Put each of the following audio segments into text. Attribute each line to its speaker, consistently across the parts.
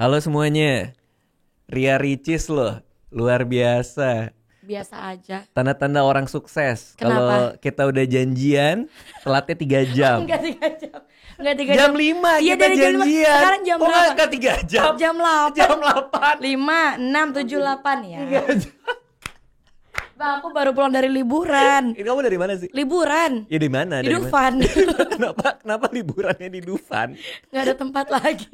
Speaker 1: Halo semuanya, Ria Ricis loh, luar biasa.
Speaker 2: Biasa aja.
Speaker 1: Tanda-tanda orang sukses.
Speaker 2: Kenapa?
Speaker 1: Kalau kita udah janjian, telatnya 3 jam.
Speaker 2: Enggak 3 jam. Enggak 3
Speaker 1: Jam
Speaker 2: jam.
Speaker 1: 5
Speaker 2: Iya,
Speaker 1: kita
Speaker 2: dari jam 5.
Speaker 1: janjian.
Speaker 2: Sekarang jam berapa?
Speaker 1: Enggak 3 jam.
Speaker 2: Jam 8.
Speaker 1: Jam 8.
Speaker 2: 5, 6, 7, 8 ya.
Speaker 1: 3 jam.
Speaker 2: Bang, aku baru pulang dari liburan.
Speaker 1: Ini kamu dari mana sih?
Speaker 2: Liburan.
Speaker 1: Ya di mana?
Speaker 2: Di
Speaker 1: Dari
Speaker 2: Dufan.
Speaker 1: mana? Kenapa liburannya di Dufan?
Speaker 2: Enggak ada tempat lagi.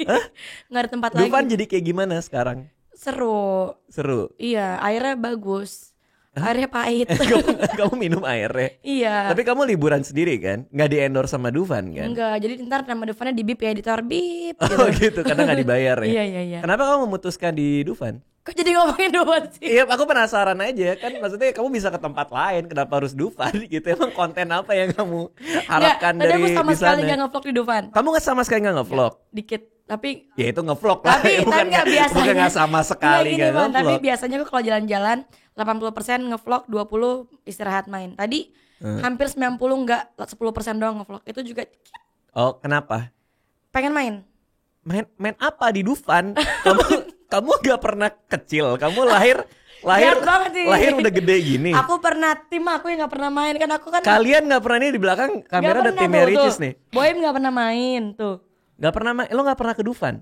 Speaker 2: Enggak ada tempat
Speaker 1: Dufan
Speaker 2: lagi.
Speaker 1: jadi kayak gimana sekarang?
Speaker 2: Seru.
Speaker 1: Seru.
Speaker 2: Iya, airnya bagus. Airnya pahit.
Speaker 1: kamu minum airnya.
Speaker 2: Iya.
Speaker 1: Tapi kamu liburan sendiri kan? Nggak di endorse sama Dufan kan?
Speaker 2: Enggak, jadi ntar nama Dufannya di bip ya, editor bip gitu.
Speaker 1: Oh gitu, karena nggak dibayar ya?
Speaker 2: Iya.
Speaker 1: Kenapa kamu memutuskan di Dufan?
Speaker 2: Kok jadi ngomongin Dufan sih?
Speaker 1: Iya, aku penasaran aja kan. Maksudnya kamu bisa ke tempat lain, kenapa harus Dufan gitu? Emang konten apa yang kamu harapkan
Speaker 2: Nggak,
Speaker 1: dari
Speaker 2: tadi aku sama
Speaker 1: di
Speaker 2: sekali
Speaker 1: sana?
Speaker 2: nggak ngevlog di Dufan.
Speaker 1: Kamu nggak sama sekali nggak ngevlog?
Speaker 2: Dikit, tapi
Speaker 1: Ya itu ngevlog lah.
Speaker 2: tapi
Speaker 1: bukan
Speaker 2: nggak biasanya.
Speaker 1: bukan nggak sama sekali
Speaker 2: Nggak
Speaker 1: nggak
Speaker 2: gini, Man, tapi
Speaker 1: ngevlog.
Speaker 2: biasanya aku kalau jalan-jalan 80% ngevlog, 20 istirahat main. Tadi hampir 90 nggak, 10% doang ngevlog. Itu juga
Speaker 1: Oh kenapa?
Speaker 2: pengen main.
Speaker 1: Main apa di Dufan? kamu nggak pernah kecil. Kamu lahir
Speaker 2: Jahat banget sih.
Speaker 1: lahir udah gede gini.
Speaker 2: Aku pernah tim aku yang nggak pernah main kan aku kan.
Speaker 1: Kalian nggak pernah nih di belakang kamera ada timnya Ricis nih.
Speaker 2: Boym nggak pernah main tuh.
Speaker 1: Nggak pernah main. Lo nggak pernah ke Dufan?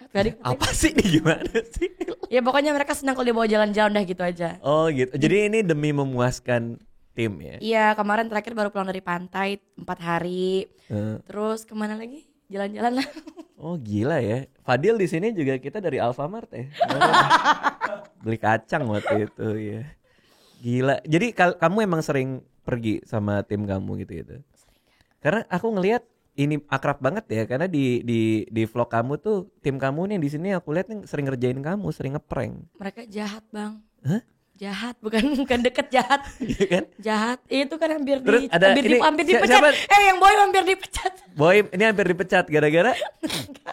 Speaker 2: Tadi
Speaker 1: Apa sih nih gimana sih?
Speaker 2: ya pokoknya mereka senang kalau dibawa jalan-jalan dah gitu aja.
Speaker 1: Oh gitu. Jadi ini demi memuaskan tim ya.
Speaker 2: Iya, kemarin terakhir baru pulang dari pantai 4 hari.
Speaker 1: Eh.
Speaker 2: Terus kemana lagi? Jalan-jalan lah.
Speaker 1: Oh gila ya. Fadil di sini juga kita dari Alfamart ya. Beli kacang waktu itu ya. Gila. Jadi kamu emang sering pergi sama tim kamu gitu. Karena aku ngelihat ini akrab banget ya, karena di vlog kamu tuh tim kamu nih di sini aku lihat nih sering ngerjain kamu, sering ngeprank.
Speaker 2: Mereka jahat, Bang.
Speaker 1: Hah?
Speaker 2: Jahat, bukan deket jahat.
Speaker 1: Iya kan?
Speaker 2: Jahat. Itu kan hampir
Speaker 1: Terus ada ini,
Speaker 2: hampir dipecat.
Speaker 1: siapa?
Speaker 2: Yang boy hampir dipecat.
Speaker 1: Boy, ini hampir dipecat gara-gara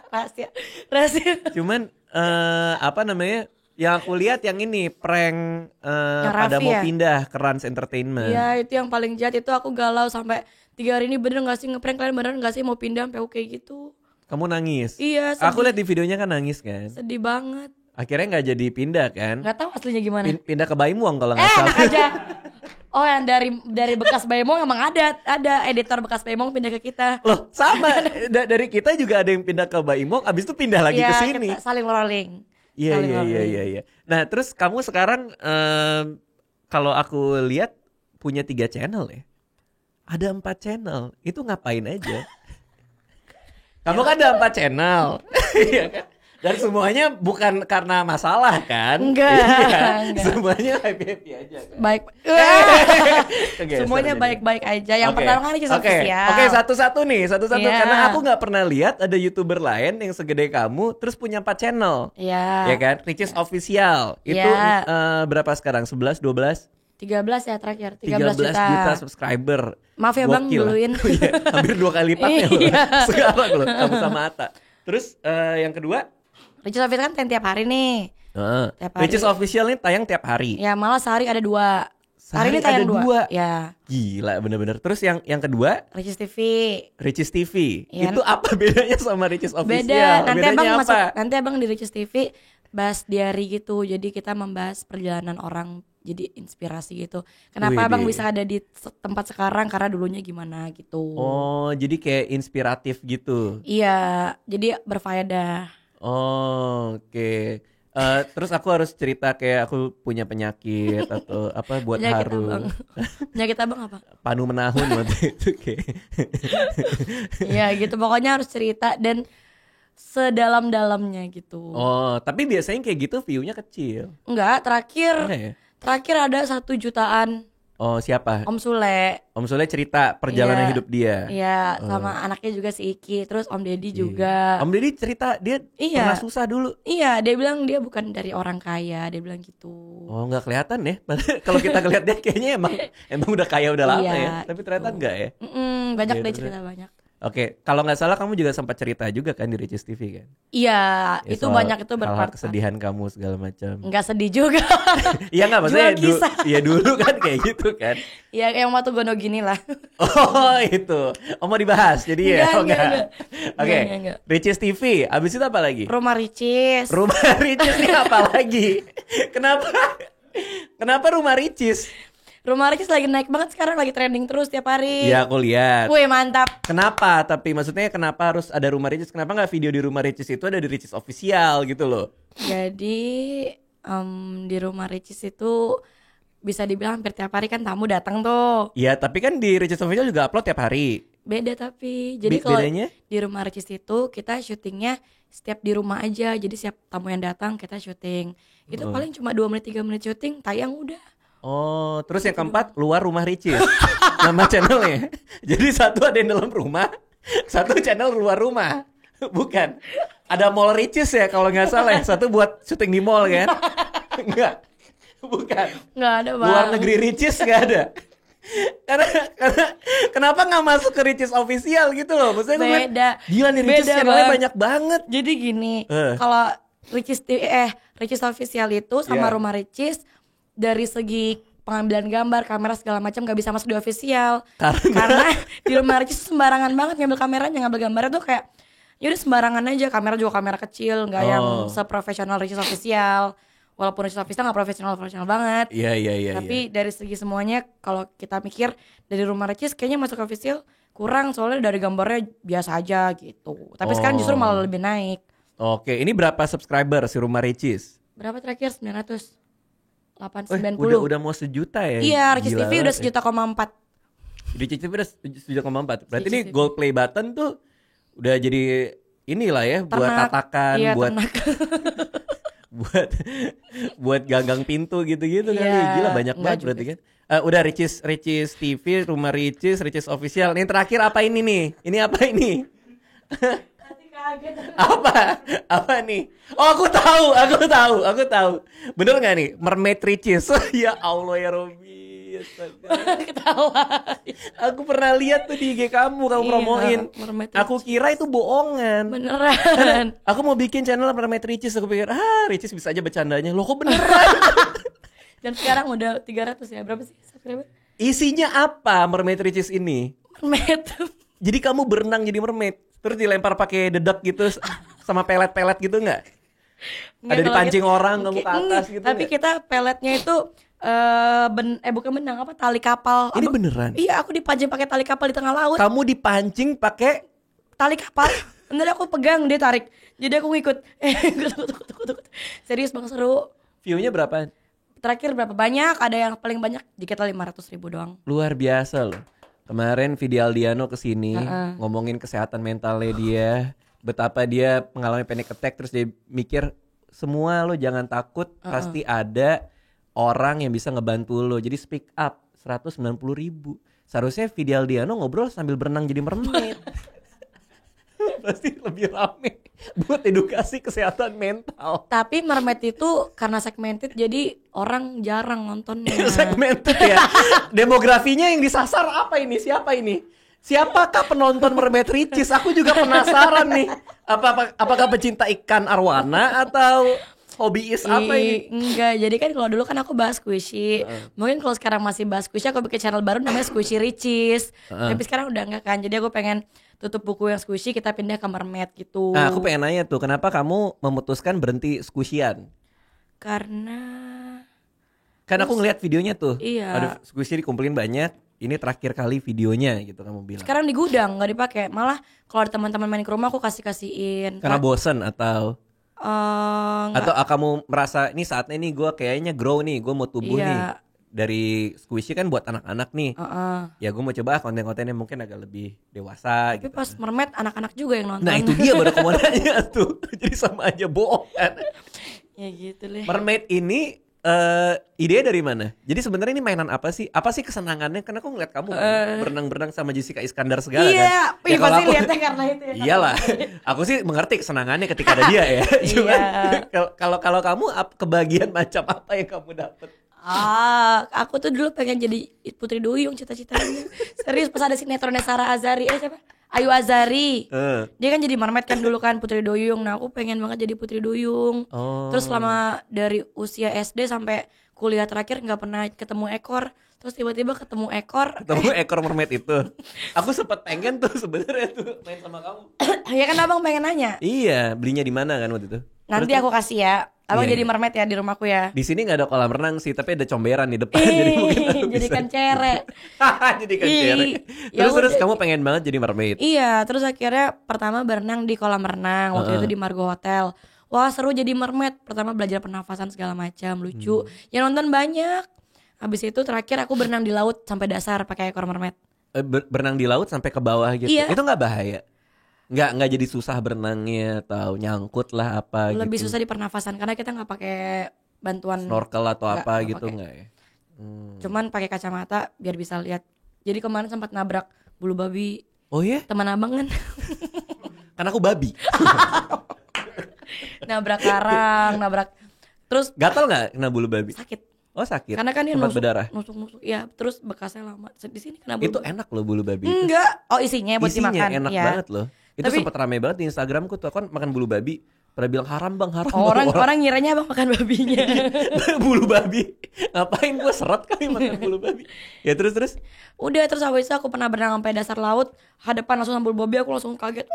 Speaker 2: Rahasia.
Speaker 1: cuman apa namanya? Yang aku lihat yang ini prank
Speaker 2: Yang
Speaker 1: ada
Speaker 2: Raffi
Speaker 1: mau
Speaker 2: ya?
Speaker 1: pindah ke Rans Entertainment.
Speaker 2: Iya, itu yang paling jahat. Itu aku galau sampai 3 hari ini, bener gak sih ngeprank kalian, bener gak sih mau pindah sampai kayak gitu.
Speaker 1: Kamu nangis?
Speaker 2: Iya, sedih.
Speaker 1: Aku lihat di videonya kan nangis kan.
Speaker 2: Sedih banget.
Speaker 1: Akhirnya nggak jadi pindah kan?
Speaker 2: Gak tahu aslinya gimana.
Speaker 1: Pindah ke Baimuang kalau nggak
Speaker 2: Enak
Speaker 1: salah.
Speaker 2: aja. Oh, yang dari bekas Baimong emang ada editor bekas Baimong pindah ke kita.
Speaker 1: Loh sama dari kita juga ada yang pindah ke Baimuang, abis itu pindah lagi
Speaker 2: Iya,
Speaker 1: ke sini.
Speaker 2: kita saling rolling.
Speaker 1: Iya
Speaker 2: Saling rolling.
Speaker 1: iya. Nah terus kamu sekarang kalau aku lihat punya 3 channel ya. Ada 4 channel. Itu ngapain aja? Kamu kan ada 4 channel. Iya kan? Dan semuanya bukan karena masalah kan?
Speaker 2: Enggak,
Speaker 1: Iya,
Speaker 2: enggak.
Speaker 1: semuanya happy aja kan?
Speaker 2: Baik.
Speaker 1: Kegeser
Speaker 2: Semuanya
Speaker 1: jadi.
Speaker 2: baik-baik aja. Yang
Speaker 1: Oke.
Speaker 2: pertama kan Ricis Official.
Speaker 1: Oke, satu-satu
Speaker 2: Iya.
Speaker 1: karena aku nggak pernah lihat ada YouTuber lain yang segede kamu terus punya 4 channel.
Speaker 2: Iya.
Speaker 1: Ya kan? Ricis Official. Itu
Speaker 2: Iya.
Speaker 1: berapa sekarang? 11, 12?
Speaker 2: 13 ya terakhir.
Speaker 1: 13 juta subscriber.
Speaker 2: Maaf ya, Bang,
Speaker 1: Gokil.
Speaker 2: duluin.
Speaker 1: Oh, iya. Hampir 2 kali lipatnya loh.
Speaker 2: Iya.
Speaker 1: Sekarang loh kamu sama Atta. Terus yang kedua?
Speaker 2: Ricis Official kan tayang tiap hari nih. Tiap hari.
Speaker 1: Ricis Official ini tayang tiap hari.
Speaker 2: Ya malah sehari ada 2.
Speaker 1: Sehari
Speaker 2: Hari ini
Speaker 1: ada
Speaker 2: tayang 2.
Speaker 1: 2.
Speaker 2: Ya.
Speaker 1: Gila bener-bener. Terus yang kedua?
Speaker 2: Ricis TV.
Speaker 1: Ricis TV.
Speaker 2: Iya.
Speaker 1: Itu apa bedanya sama Ricis Official?
Speaker 2: Beda. Nanti
Speaker 1: Bedanya
Speaker 2: Abang
Speaker 1: apa?
Speaker 2: masuk. Nanti Abang di Ricis TV bahas diary gitu. Jadi kita membahas perjalanan orang, jadi inspirasi gitu. Kenapa
Speaker 1: Widih.
Speaker 2: Abang bisa ada di tempat sekarang, karena dulunya gimana gitu.
Speaker 1: Oh, jadi kayak inspiratif gitu.
Speaker 2: Iya, jadi berfaedah.
Speaker 1: Oh, oke. Terus aku harus cerita kayak aku punya penyakit atau apa buat
Speaker 2: Penyakit
Speaker 1: haru.
Speaker 2: Abang. Penyakit Abang apa?
Speaker 1: Panu menahun waktu itu kayak.
Speaker 2: Iya gitu, pokoknya harus cerita dan sedalam-dalamnya gitu.
Speaker 1: Oh, tapi biasanya kayak gitu view-nya kecil.
Speaker 2: Enggak, terakhir
Speaker 1: Enggak ya?
Speaker 2: terakhir ada 1 jutaan.
Speaker 1: Oh, siapa?
Speaker 2: Om Sule.
Speaker 1: Om Sule cerita perjalanan
Speaker 2: Iya.
Speaker 1: hidup dia.
Speaker 2: Iya, sama anaknya juga si Iki, terus Om Deddy
Speaker 1: Iya.
Speaker 2: juga.
Speaker 1: Om Deddy cerita dia
Speaker 2: Iya.
Speaker 1: pernah susah dulu.
Speaker 2: Iya, dia bilang dia bukan dari orang kaya, dia bilang gitu.
Speaker 1: Oh, nggak kelihatan ya. Kalau kita ngeliat dia kayaknya emang udah kaya udah lama
Speaker 2: Iya,
Speaker 1: ya. Tapi ternyata
Speaker 2: gitu.
Speaker 1: enggak ya.
Speaker 2: Banyak
Speaker 1: Iya,
Speaker 2: deh
Speaker 1: terus-
Speaker 2: cerita banyak.
Speaker 1: Oke, kalau nggak salah kamu juga sempat cerita juga kan di Ricis TV kan?
Speaker 2: Iya,
Speaker 1: Ya,
Speaker 2: itu
Speaker 1: soal
Speaker 2: banyak itu
Speaker 1: hal-hal
Speaker 2: berpart.
Speaker 1: kesedihan kamu segala macam.
Speaker 2: Nggak sedih juga.
Speaker 1: Iya nggak maksudnya
Speaker 2: Jual kisah.
Speaker 1: ya dulu kan kayak gitu kan.
Speaker 2: Ya yang waktu gono gini lah.
Speaker 1: Oh itu, mau dibahas jadi ya?
Speaker 2: Enggak,
Speaker 1: Oh,
Speaker 2: enggak.
Speaker 1: Oke,
Speaker 2: Enggak.
Speaker 1: Ricis TV, abis itu apa lagi?
Speaker 2: Rumah Ricis.
Speaker 1: Rumah Ricis ini apa lagi? Kenapa Rumah Ricis?
Speaker 2: Rumah Ricis lagi naik banget sekarang, lagi trending terus tiap hari.
Speaker 1: Ya aku lihat.
Speaker 2: Wih mantap.
Speaker 1: Kenapa? Tapi maksudnya kenapa harus ada Rumah Ricis? Kenapa nggak video di Rumah Ricis itu ada di Ricis official gitu loh?
Speaker 2: Jadi di Rumah Ricis itu bisa dibilang hampir tiap hari kan tamu datang tuh.
Speaker 1: Ya tapi kan di Ricis official juga upload tiap hari.
Speaker 2: Beda tapi. Jadi kalau
Speaker 1: Bedanya?
Speaker 2: di Rumah Ricis itu kita syutingnya setiap di rumah aja. Jadi setiap tamu yang datang kita syuting. Itu paling cuma 2 menit 3 menit syuting, tayang udah.
Speaker 1: Oh, terus yang keempat luar Rumah Ricis. Nama channelnya. Jadi satu ada yang dalam rumah, satu channel luar rumah. Bukan. Ada mall Ricis ya kalau nggak salah ya. Satu buat syuting di mall kan? Enggak. Bukan.
Speaker 2: Nggak ada bang.
Speaker 1: Luar negeri Ricis nggak ada. Karena kenapa nggak masuk ke Ricis official gitu loh? Maksudnya gue bilang,
Speaker 2: Beda.
Speaker 1: gila nih Ricis
Speaker 2: Beda,
Speaker 1: channelnya
Speaker 2: Bang.
Speaker 1: banyak banget.
Speaker 2: Jadi gini,
Speaker 1: Eh.
Speaker 2: kalau Ricis official itu sama
Speaker 1: Yeah.
Speaker 2: Rumah Ricis dari segi pengambilan gambar, kamera segala macam gak bisa masuk di official. Karena di Rumah Ricis sembarangan banget ngambil kameranya, ngambil gambarnya tuh kayak yaudah sembarangan aja, kamera juga kamera kecil, nggak yang seprofesional Ricis official. Walaupun Ricis official nggak profesional banget.
Speaker 1: Iya.
Speaker 2: Tapi dari segi semuanya kalau kita mikir dari Rumah Ricis kayaknya masuk official kurang, soalnya dari gambarnya biasa aja gitu. Tapi sekarang justru malah lebih naik.
Speaker 1: Oke, ini berapa subscriber si Rumah Ricis?
Speaker 2: Berapa terakhir? 990.
Speaker 1: Udah mau 1 juta ya?
Speaker 2: Iya, Ricis
Speaker 1: Gila
Speaker 2: TV udah
Speaker 1: banget ya.
Speaker 2: 1,4.
Speaker 1: Ricis TV udah 1,4. Berarti
Speaker 2: Ricis
Speaker 1: ini
Speaker 2: TV.
Speaker 1: gold play button tuh udah jadi inilah ya buat
Speaker 2: Ternak.
Speaker 1: tatakan,
Speaker 2: Iya,
Speaker 1: buat
Speaker 2: ternak.
Speaker 1: buat gagang pintu gitu-gitu kali.
Speaker 2: Iya,
Speaker 1: Gila banyak
Speaker 2: enggak
Speaker 1: banget
Speaker 2: juga
Speaker 1: berarti kan. Udah Ricis TV, Rumah Ricis, Ricis official. Ini terakhir apa ini nih? Ini apa ini? Apa nih? Oh aku tahu. Bener nggak nih? Mermaid Ricis. Ya Allah ya Robi. Astaga.
Speaker 2: Ketawa.
Speaker 1: Aku pernah lihat tuh di IG kamu
Speaker 2: Iya,
Speaker 1: promoin.
Speaker 2: Mermaid
Speaker 1: Aku kira itu bohongan.
Speaker 2: Beneran.
Speaker 1: Aku mau bikin channel Mermaid Ricis. Aku pikir Ricis bisa aja bercandanya. Loh kok beneran?
Speaker 2: Dan sekarang udah 300 ya. Berapa sih subscriber?
Speaker 1: Isinya apa Mermaid Ricis ini?
Speaker 2: Mermaid.
Speaker 1: Jadi kamu berenang jadi mermaid, terus dilempar pakai dedek gitu sama pelet-pelet gitu nggak? Ada
Speaker 2: Kalau
Speaker 1: dipancing
Speaker 2: kita-
Speaker 1: orang kamu ke atas gitu
Speaker 2: Tapi
Speaker 1: nggak?
Speaker 2: kita peletnya itu bukan benang, apa, tali kapal.
Speaker 1: Ini beneran?
Speaker 2: Iya, aku dipancing pakai tali kapal di tengah laut.
Speaker 1: Kamu dipancing pakai
Speaker 2: Tali kapal. Bener, aku pegang, dia tarik. Jadi aku ngikut. Tunggu. Serius bang, seru.
Speaker 1: view-nya berapa?
Speaker 2: Terakhir berapa banyak? Ada yang paling banyak dikit 500.000 doang.
Speaker 1: Luar biasa loh. Kemarin Vidi Aldiano kesini ngomongin kesehatan mentalnya dia, betapa dia mengalami panic attack, terus dia mikir semua lo jangan takut, pasti ada orang yang bisa ngebantu lo. Jadi speak up. 190.000. Seharusnya Vidi Aldiano ngobrol sambil berenang jadi mermaid. Pasti lebih rame buat edukasi kesehatan mental.
Speaker 2: Tapi Mermaid itu karena segmented jadi orang jarang nontonnya.
Speaker 1: Segmented ya. Demografinya yang disasar apa ini? Siapa ini? Siapakah penonton Mermaid Ricis? Aku juga penasaran nih. Apakah pecinta ikan arwana atau hobiis apa ini?
Speaker 2: Enggak, jadi kan kalau dulu kan aku bahas squishy. Mungkin kalau sekarang masih bahas squishy, aku bikin channel baru namanya Squishy Ricis. Tapi sekarang udah enggak kan. Jadi aku pengen tutup buku yang squishy, kita pindah ke mermaid gitu.
Speaker 1: Nah, aku pengen nanya tuh, kenapa kamu memutuskan berhenti squishy-an?
Speaker 2: Karena
Speaker 1: Kan aku ngeliat videonya tuh.
Speaker 2: Iya.
Speaker 1: Ada squishy dikumpulin banyak. Ini terakhir kali videonya gitu kamu bilang.
Speaker 2: sekarang di gudang nggak dipakai. Malah kalau ada teman-teman main ke rumah aku kasihin.
Speaker 1: Karena bosen atau
Speaker 2: Nggak.
Speaker 1: atau kamu merasa ini saatnya nih gue kayaknya grow nih, gue mau tumbuh
Speaker 2: Iya.
Speaker 1: nih. Dari squishy kan buat anak-anak nih. Ya gue mau coba konten-kontennya mungkin agak lebih dewasa
Speaker 2: Tapi
Speaker 1: gitu.
Speaker 2: pas mermaid anak-anak juga yang nonton.
Speaker 1: Nah itu dia baru kamu nanya tuh. Jadi sama aja bohong kan.
Speaker 2: Ya gitu deh.
Speaker 1: Mermaid ini idenya dari mana? Jadi sebenarnya ini mainan apa sih? Apa sih kesenangannya? Karena aku ngeliat kamu kan, berenang-berenang sama Jessica Iskandar segala
Speaker 2: Iya,
Speaker 1: kan. Ya,
Speaker 2: pasti
Speaker 1: aku-
Speaker 2: lihatnya karena itu ya.
Speaker 1: Iyalah, aku sih mengerti kesenangannya ketika ada dia ya. Cuman kalau kamu kebagian macam apa yang kamu dapet?
Speaker 2: Aku tuh dulu pengen jadi Putri Duyung cita-citanya. Serius pas ada sinetronnya Sarah Azhari. Siapa? Ayu Azari.
Speaker 1: Eh.
Speaker 2: Dia kan jadi mermaid kan dulu kan, Putri Duyung. Nah aku pengen banget jadi Putri Duyung.
Speaker 1: Oh.
Speaker 2: Terus selama dari usia SD sampai kuliah terakhir nggak pernah ketemu ekor. Terus tiba-tiba ketemu ekor.
Speaker 1: Ketemu ekor mermaid itu. Aku sempet pengen tuh sebenarnya tuh main sama kamu.
Speaker 2: Ya kan abang pengen nanya.
Speaker 1: Iya, belinya di mana kan waktu itu?
Speaker 2: Nanti aku kasih ya. Abang
Speaker 1: Iya,
Speaker 2: jadi
Speaker 1: iya.
Speaker 2: mermaid ya di rumahku ya.
Speaker 1: Di sini nggak ada kolam renang sih, tapi ada comberan di depan. Jadi mungkin aku bisa.
Speaker 2: Jadikan cere.
Speaker 1: Jadikan cere.
Speaker 2: Ya
Speaker 1: Terus
Speaker 2: udah.
Speaker 1: kamu pengen banget jadi mermaid.
Speaker 2: Iya, terus akhirnya pertama berenang di kolam renang waktu itu di Margo Hotel. Wah seru jadi mermaid. Pertama belajar pernafasan segala macam, lucu. Yang nonton banyak. Habis itu terakhir aku berenang di laut sampai dasar pakai ekor mermaid.
Speaker 1: Berenang di laut sampai ke bawah gitu.
Speaker 2: Iya.
Speaker 1: Itu nggak bahaya? Nggak jadi susah berenangnya atau nyangkut lah apa
Speaker 2: Lebih
Speaker 1: gitu.
Speaker 2: susah di pernafasan karena kita nggak pakai bantuan
Speaker 1: Snorkel atau
Speaker 2: Nggak,
Speaker 1: apa
Speaker 2: nggak
Speaker 1: gitu
Speaker 2: pakai.
Speaker 1: nggak ya?
Speaker 2: Cuman pakai kacamata biar bisa lihat. Jadi kemarin sempat nabrak bulu babi
Speaker 1: Oh ya?
Speaker 2: teman abang kan.
Speaker 1: Karena aku babi.
Speaker 2: Nabrak karang, nabrak terus
Speaker 1: Gatal nggak kena bulu babi?
Speaker 2: sakit.
Speaker 1: Oh sakit.
Speaker 2: Karena kan dia
Speaker 1: Sempat
Speaker 2: nusuk,
Speaker 1: berdarah.
Speaker 2: nusuk. Ya, terus bekasnya lama. Di sini kena bulu.
Speaker 1: Itu enak loh bulu babi.
Speaker 2: Enggak. Oh, isinya buat
Speaker 1: Isinya
Speaker 2: dimakan.
Speaker 1: enak
Speaker 2: ya.
Speaker 1: banget loh. Itu
Speaker 2: Tapi-
Speaker 1: sempat rame banget di Instagramku tuh. Aku kan makan bulu babi. Pernah bilang haram bang, haram.
Speaker 2: Oh,
Speaker 1: bang."
Speaker 2: orang ngiranya abang makan babinya.
Speaker 1: Bulu babi. Ngapain gue seret kali makan bulu babi. Ya terus.
Speaker 2: Udah, terus habis itu aku pernah berenang sampai dasar laut, hadapan langsung sama bulu babi, aku langsung kaget.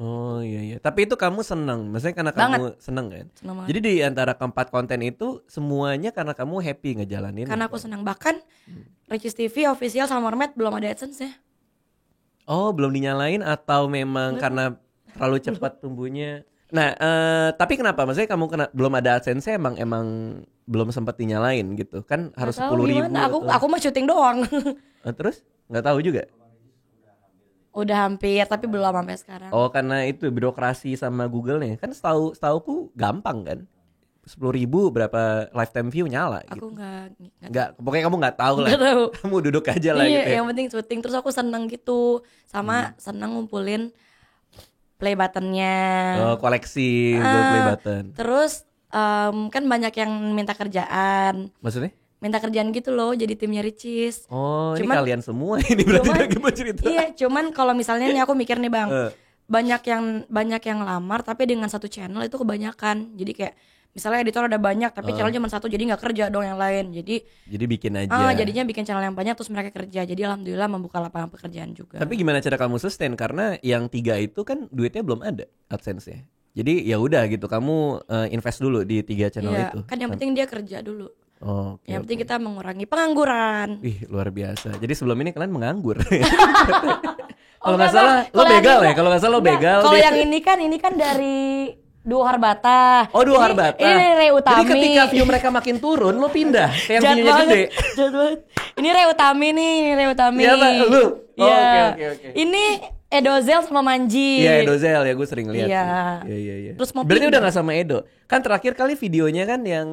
Speaker 1: Oh iya. Tapi itu kamu seneng. Maksudnya karena
Speaker 2: Banget.
Speaker 1: kamu seneng kan?
Speaker 2: Seneng banget.
Speaker 1: Jadi di antara keempat konten itu semuanya karena kamu happy ngejalanin.
Speaker 2: Karena aku senang. Bahkan Ricis TV official sama Mermaid belum ada AdSense-nya.
Speaker 1: Oh belum dinyalain atau memang karena terlalu cepat tumbuhnya. Nah tapi kenapa? Maksudnya kamu belum ada AdSense emang belum sempat dinyalain gitu kan? Harus
Speaker 2: Nggak tahu
Speaker 1: 10.000
Speaker 2: gimana.
Speaker 1: atau-
Speaker 2: Aku mah syuting doang.
Speaker 1: Terus nggak tahu juga.
Speaker 2: Udah hampir, tapi belum sampai sekarang.
Speaker 1: Oh karena itu birokrasi sama Google-nya kan setauku gampang kan. 10.000 berapa lifetime view nyala gitu.
Speaker 2: Aku nggak
Speaker 1: Nggak, pokoknya kamu nggak tahu lah.
Speaker 2: Nggak tahu.
Speaker 1: Kamu duduk aja lah
Speaker 2: Iya,
Speaker 1: gitu ya.
Speaker 2: yang penting syuting. Terus aku seneng gitu. Sama seneng ngumpulin play buttonnya.
Speaker 1: Oh, koleksi buat play button.
Speaker 2: Terus kan banyak yang minta kerjaan.
Speaker 1: Maksudnya?
Speaker 2: Minta kerjaan gitu loh jadi timnya Ricis.
Speaker 1: Oh, ini
Speaker 2: Cuman-
Speaker 1: kalian semua ini berarti
Speaker 2: cuman-
Speaker 1: lagi mau cerita.
Speaker 2: Iya, cuman kalau misalnya nih aku mikir nih Bang,
Speaker 1: Eh.
Speaker 2: banyak yang lamar tapi dengan satu channel itu kebanyakan. Jadi kayak misalnya editor ada banyak tapi channel cuma satu, jadi nggak kerja dong yang lain. Jadi
Speaker 1: Jadi bikin aja.
Speaker 2: jadinya bikin channel yang banyak terus mereka kerja. Jadi alhamdulillah membuka lapangan pekerjaan juga.
Speaker 1: Tapi gimana cara kamu sustain karena yang 3 itu kan duitnya belum ada AdSense-nya. Jadi ya udah gitu kamu invest dulu di 3 channel
Speaker 2: Iya,
Speaker 1: itu.
Speaker 2: kan yang penting dia kerja dulu.
Speaker 1: Oh, oke,
Speaker 2: Yang penting
Speaker 1: oke.
Speaker 2: kita mengurangi pengangguran.
Speaker 1: Ih, luar biasa. Jadi sebelum ini kalian menganggur.
Speaker 2: Oh,
Speaker 1: Kalau nggak
Speaker 2: enggak,
Speaker 1: salah
Speaker 2: Bang.
Speaker 1: lo
Speaker 2: Kalau yang
Speaker 1: begal
Speaker 2: ini-
Speaker 1: ya. Kalau nggak salah lo
Speaker 2: Enggak,
Speaker 1: begal.
Speaker 2: Kalau
Speaker 1: dia-
Speaker 2: yang ini kan dari Duo Harbata.
Speaker 1: Oh, dua
Speaker 2: Ini-
Speaker 1: Harbata.
Speaker 2: Ini Rey Utami.
Speaker 1: Jadi ketika view mereka makin turun, lo pindah ke yang
Speaker 2: Jahat
Speaker 1: view-nya
Speaker 2: banget,
Speaker 1: gede.
Speaker 2: jahat banget. Ini Rey Utami nih, Rey Utami.
Speaker 1: Siapa? Lu? Oh,
Speaker 2: Iya.
Speaker 1: oke.
Speaker 2: Ini Edozel sama Manji.
Speaker 1: Iya, Edozel ya, gue sering lihat.
Speaker 2: Iya.
Speaker 1: Iya.
Speaker 2: Terus mau
Speaker 1: Berarti
Speaker 2: pindah.
Speaker 1: udah gak sama Edo. Kan terakhir kali videonya kan yang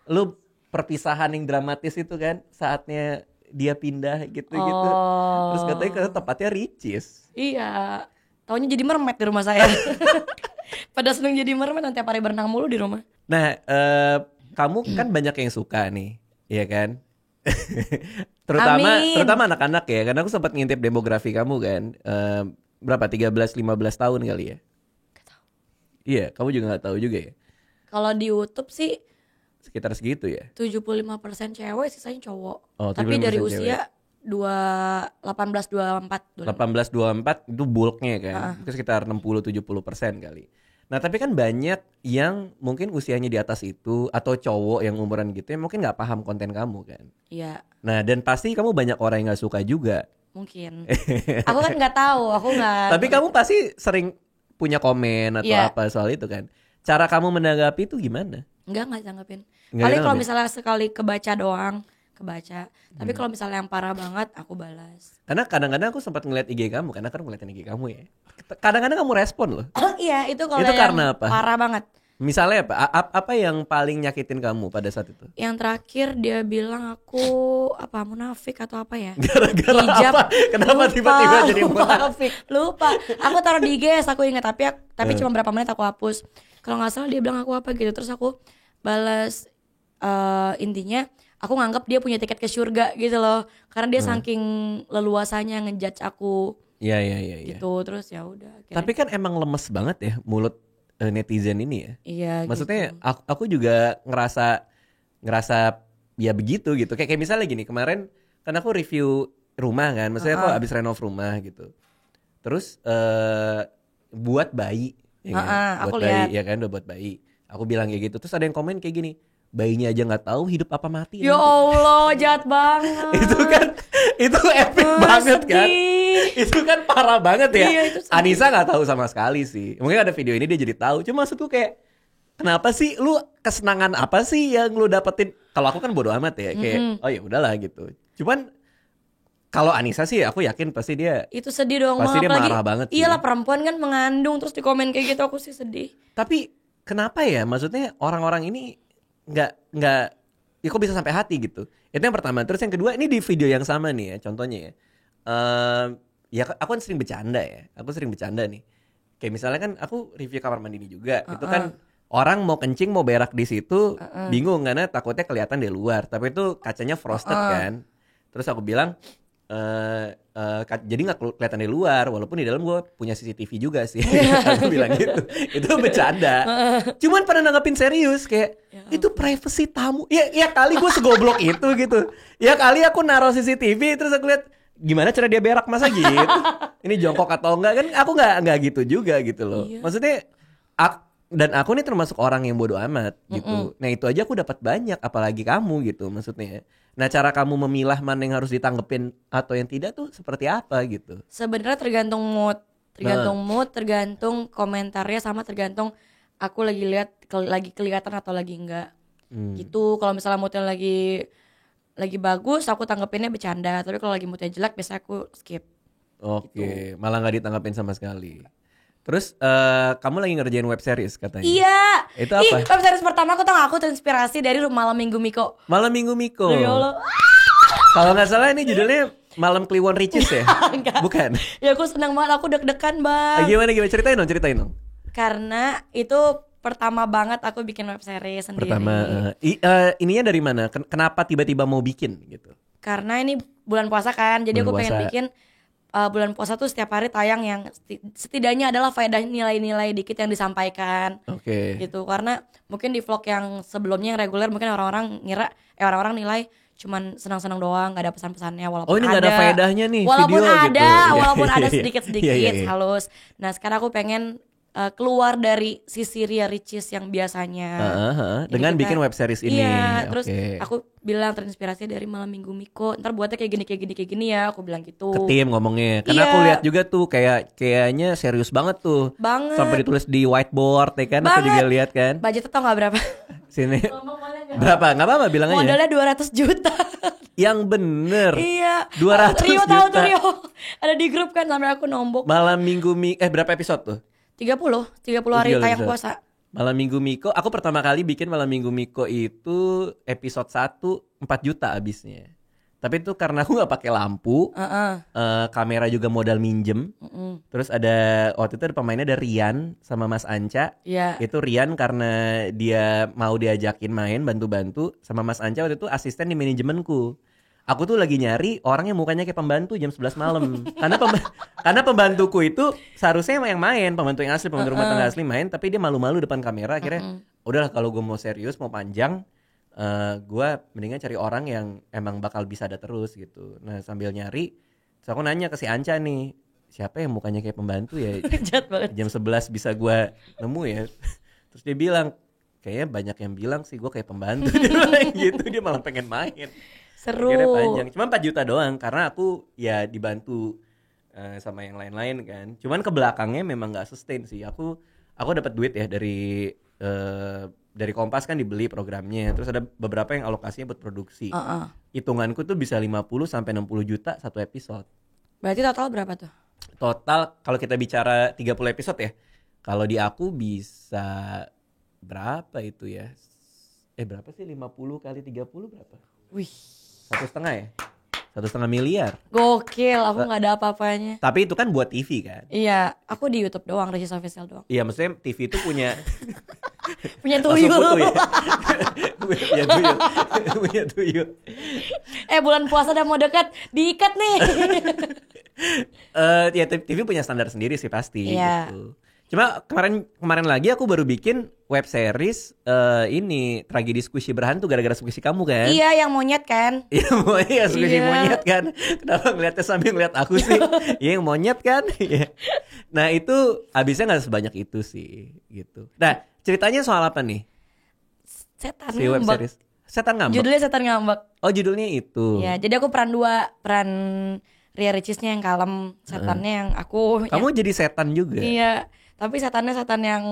Speaker 1: lu perpisahan yang dramatis itu kan, saatnya dia pindah gitu-gitu.
Speaker 2: Oh.
Speaker 1: Terus katanya ke tempatnya Ricis.
Speaker 2: Iya. Taunya jadi mermaid di rumah saya. Pada seneng jadi mermaid nanti tiap hari berenang mulu di rumah.
Speaker 1: Nah, kamu kan banyak yang suka nih, iya kan?
Speaker 2: Amin.
Speaker 1: terutama anak-anak ya, karena aku sempat ngintip demografi kamu kan. Berapa 13-15 tahun kali ya? Iya, kamu juga nggak tahu juga ya.
Speaker 2: Kalau di YouTube sih
Speaker 1: Sekitar segitu ya.
Speaker 2: 75% cewek, sisanya cowok.
Speaker 1: Oh,
Speaker 2: Tapi
Speaker 1: 75%
Speaker 2: dari
Speaker 1: cewek.
Speaker 2: usia 18-24.
Speaker 1: 18-24 itu bulknya kan. Itu sekitar 60-70% kali. Nah tapi kan banyak yang mungkin usianya di atas itu atau cowok yang umuran gitu ya mungkin nggak paham konten kamu kan.
Speaker 2: Iya,
Speaker 1: Nah dan pasti kamu banyak orang yang nggak suka juga.
Speaker 2: mungkin. Aku kan nggak tahu, aku nggak.
Speaker 1: Tapi kamu pasti sering punya komen atau
Speaker 2: Iya.
Speaker 1: apa soal itu kan. Cara kamu menanggapi itu gimana?
Speaker 2: nggak tanggapin.
Speaker 1: Nggak
Speaker 2: Paling kalau
Speaker 1: tanggapin?
Speaker 2: misalnya sekali kebaca doang, kebaca. Tapi kalau misalnya yang parah banget, aku balas.
Speaker 1: Karena kadang-kadang aku sempat ngeliat IG kamu, karena kan ngeliatin IG kamu ya. Kadang-kadang kamu respon loh.
Speaker 2: Oh iya, itu kalau
Speaker 1: Itu
Speaker 2: yang
Speaker 1: karena apa?
Speaker 2: parah banget.
Speaker 1: Misalnya apa? Apa yang paling nyakitin kamu pada saat itu?
Speaker 2: Yang terakhir dia bilang aku apa munafik atau apa ya?
Speaker 1: Gara-gara
Speaker 2: Hijab.
Speaker 1: apa? Kenapa
Speaker 2: Lupa,
Speaker 1: tiba-tiba jadi
Speaker 2: lupa.
Speaker 1: munafik?
Speaker 2: Lupa. Aku taruh di IG, aku ingat tapi cuma berapa menit aku hapus. Kalau nggak salah dia bilang aku apa gitu, terus aku balas intinya aku nganggap dia punya tiket ke surga gitu loh, karena dia saking leluasanya ngejudge aku.
Speaker 1: Iya.
Speaker 2: gitu. Terus ya udah.
Speaker 1: Tapi kan emang lemes banget ya mulut netizen ini ya.
Speaker 2: Iya.
Speaker 1: Maksudnya
Speaker 2: gitu.
Speaker 1: aku juga ngerasa ya begitu gitu. Kayak misalnya gini, kemarin kan aku review rumah kan. Maksudnya aku abis renov rumah gitu. Terus buat bayi ya kan? Buat bayi
Speaker 2: liat.
Speaker 1: ya kan, udah buat bayi. Aku bilang kayak gitu. Terus ada yang komen kayak gini, bayinya aja nggak tahu hidup apa mati.
Speaker 2: Ya
Speaker 1: nanti.
Speaker 2: Allah, jahat banget.
Speaker 1: itu epic banget kan. Itu kan parah banget ya.
Speaker 2: Iya, itu
Speaker 1: Anissa nggak tahu sama sekali sih. Mungkin ada video ini dia jadi tahu. Cuma maksudku kayak, kenapa sih lu kesenangan apa sih yang lu dapetin? Kalau aku kan bodo amat ya, kayak oh ya udahlah gitu. Cuman kalau Anissa sih aku yakin pasti dia
Speaker 2: itu sedih dong.
Speaker 1: pasti dia
Speaker 2: apalagi,
Speaker 1: marah banget sih.
Speaker 2: Iyalah perempuan kan mengandung terus di komen kayak gitu, aku sih sedih.
Speaker 1: Tapi kenapa ya? Maksudnya orang-orang ini nggak ya kok bisa sampai hati gitu. Itu yang pertama. Terus yang kedua, ini di video yang sama nih ya, contohnya ya. Ya aku kan sering bercanda ya. Aku sering bercanda nih. Kayak misalnya kan aku review kamar mandi ini juga. Itu kan orang mau kencing mau berak di situ bingung karena takutnya kelihatan dari luar. Tapi itu kacanya frosted kan. Terus aku bilang jadi nggak kelihatan dari luar, walaupun di dalam gue punya CCTV juga sih. Aku bilang gitu. Itu bercanda. Cuman pada nanggepin serius kayak itu privacy tamu. Ya kali gue segoblok itu gitu. Ya kali aku naruh CCTV terus aku lihat gimana cara dia berak, masa gitu. Ini jongkok atau enggak kan? Aku nggak gitu juga gitu loh. Maksudnya dan aku nih termasuk orang yang bodoh amat gitu. Nah itu aja aku dapat banyak, apalagi kamu gitu maksudnya. Nah cara kamu memilah mana yang harus ditanggepin atau yang tidak tuh seperti apa gitu?
Speaker 2: Sebenarnya tergantung mood, tergantung komentarnya, sama tergantung aku lagi lihat lagi kelihatan atau lagi enggak. Gitu. Kalau misalnya moodnya lagi bagus, aku tanggepinnya bercanda. Tapi kalau lagi moodnya jelek, biasanya aku skip.
Speaker 1: Oke, malah nggak ditanggepin sama sekali. Terus kamu lagi ngerjain web series katanya?
Speaker 2: Iya.
Speaker 1: Itu apa?
Speaker 2: Web series pertama aku terinspirasi dari Malam Minggu Miko.
Speaker 1: Malam Minggu Miko.
Speaker 2: Ya Allah.
Speaker 1: Kalau nggak salah ini judulnya Malam Kliwon Ricis ya? Bukan?
Speaker 2: Ya aku senang banget, aku deg-degan bang.
Speaker 1: Gimana ceritain dong.
Speaker 2: Karena itu pertama banget aku bikin web series sendiri.
Speaker 1: Pertama, ininya dari mana? Kenapa tiba-tiba mau bikin gitu?
Speaker 2: Karena ini bulan puasa kan, jadi aku pengen bikin bulan puasa tuh setiap hari tayang yang setidaknya adalah faedah nilai-nilai dikit yang disampaikan.
Speaker 1: Oke.
Speaker 2: Gitu, karena mungkin di vlog yang sebelumnya yang reguler mungkin orang-orang nilai cuman senang-senang doang, nggak ada pesan-pesannya, walaupun
Speaker 1: ini nggak ada faedahnya nih
Speaker 2: walaupun
Speaker 1: video
Speaker 2: ada
Speaker 1: gitu.
Speaker 2: walaupun ada sedikit-sedikit
Speaker 1: Iya.
Speaker 2: halus. Nah sekarang aku pengen keluar dari sisi Ria Ricis yang biasanya.
Speaker 1: Dengan bikin web series ini.
Speaker 2: Iya, terus aku bilang terinspirasi dari Malam Minggu Miko. Ntar buatnya kayak gini ya, aku bilang gitu.
Speaker 1: Ke tim ngomongnya. Karena aku lihat juga tuh kayaknya serius banget tuh.
Speaker 2: Banget.
Speaker 1: Sampai ditulis di whiteboard ya kan. Aku juga lihat kan.
Speaker 2: Budgetnya tau gak berapa?
Speaker 1: Sini. Berapa? Gak apa-apa bilang aja.
Speaker 2: Modalnya 200 juta.
Speaker 1: Yang bener.
Speaker 2: Iya.
Speaker 1: 200
Speaker 2: Rio
Speaker 1: juta.
Speaker 2: tahu tuh Rio. Ada di grup kan sampai aku nombok.
Speaker 1: Malam Minggu berapa episode tuh?
Speaker 2: 30 hari tayang puasa.
Speaker 1: Malam Minggu Miko, aku pertama kali bikin Malam Minggu Miko itu episode 1 4 juta abisnya. Tapi itu karena aku gak pakai lampu, kamera juga modal minjem. Terus waktu itu ada pemainnya ada Rian sama Mas Anca. Itu Rian karena dia mau diajakin main bantu-bantu, sama Mas Anca waktu itu asisten di manajemenku. Aku tuh lagi nyari orang yang mukanya kayak pembantu jam 11 malam. Karena pembantuku itu seharusnya yang main, pembantu yang asli, pembantu rumah tangga asli main, tapi dia malu-malu depan kamera. Akhirnya udahlah kalau gue mau serius, mau panjang, gue mendingan cari orang yang emang bakal bisa ada terus gitu. Nah sambil nyari, terus aku nanya ke si Anca nih, siapa yang mukanya kayak pembantu ya? Jam 11 bisa gue nemu ya. Terus dia bilang, kayaknya banyak yang bilang sih gue kayak pembantu. Dia bilang gitu, dia malah pengen main.
Speaker 2: Seru.
Speaker 1: Akhirnya panjang. Cuma 4 juta doang karena aku ya dibantu sama yang lain-lain kan. Cuman ke belakangnya memang gak sustain sih. Aku dapat duit ya dari Kompas kan dibeli programnya. Terus ada beberapa yang alokasinya buat produksi. Hitunganku tuh bisa 50 sampai 60 juta satu episode.
Speaker 2: Berarti total berapa tuh?
Speaker 1: Total kalau kita bicara 30 episode ya. Kalau di aku bisa berapa itu ya? Berapa sih 50 kali 30 berapa?
Speaker 2: Wih.
Speaker 1: 1,5 ya? 1,5 miliar.
Speaker 2: Gokil, aku gak ada apa-apanya.
Speaker 1: Tapi itu kan buat TV kan?
Speaker 2: Iya, aku di YouTube doang, Ricis Official doang.
Speaker 1: Iya, maksudnya TV itu punya
Speaker 2: punya tuyul.
Speaker 1: Punya tuyul.
Speaker 2: Bulan puasa udah mau dekat, diikat nih.
Speaker 1: Ya TV punya standar sendiri sih pasti
Speaker 2: Iya.
Speaker 1: gitu. Cuma kemarin lagi aku baru bikin web series ini Tragedi Squishy Berhantu gara-gara squishy kamu kan?
Speaker 2: Iya, yang monyet kan?
Speaker 1: Iya iya squishy
Speaker 2: Iya.
Speaker 1: monyet kan. Kenapa ngeliatnya sambil ngeliat aku sih? Iya yang monyet kan. Iya. Nah itu habisnya nggak sebanyak itu sih gitu. Nah ceritanya soal apa nih
Speaker 2: Setan
Speaker 1: si web
Speaker 2: ngambek.
Speaker 1: series? Setan ngambek.
Speaker 2: Judulnya Setan Ngambek.
Speaker 1: Oh judulnya itu.
Speaker 2: Ya, jadi aku peran 2, peran Ria Ricisnya yang kalem, setannya yang aku.
Speaker 1: Kamu jadi setan juga.
Speaker 2: Iya, tapi setannya setan yang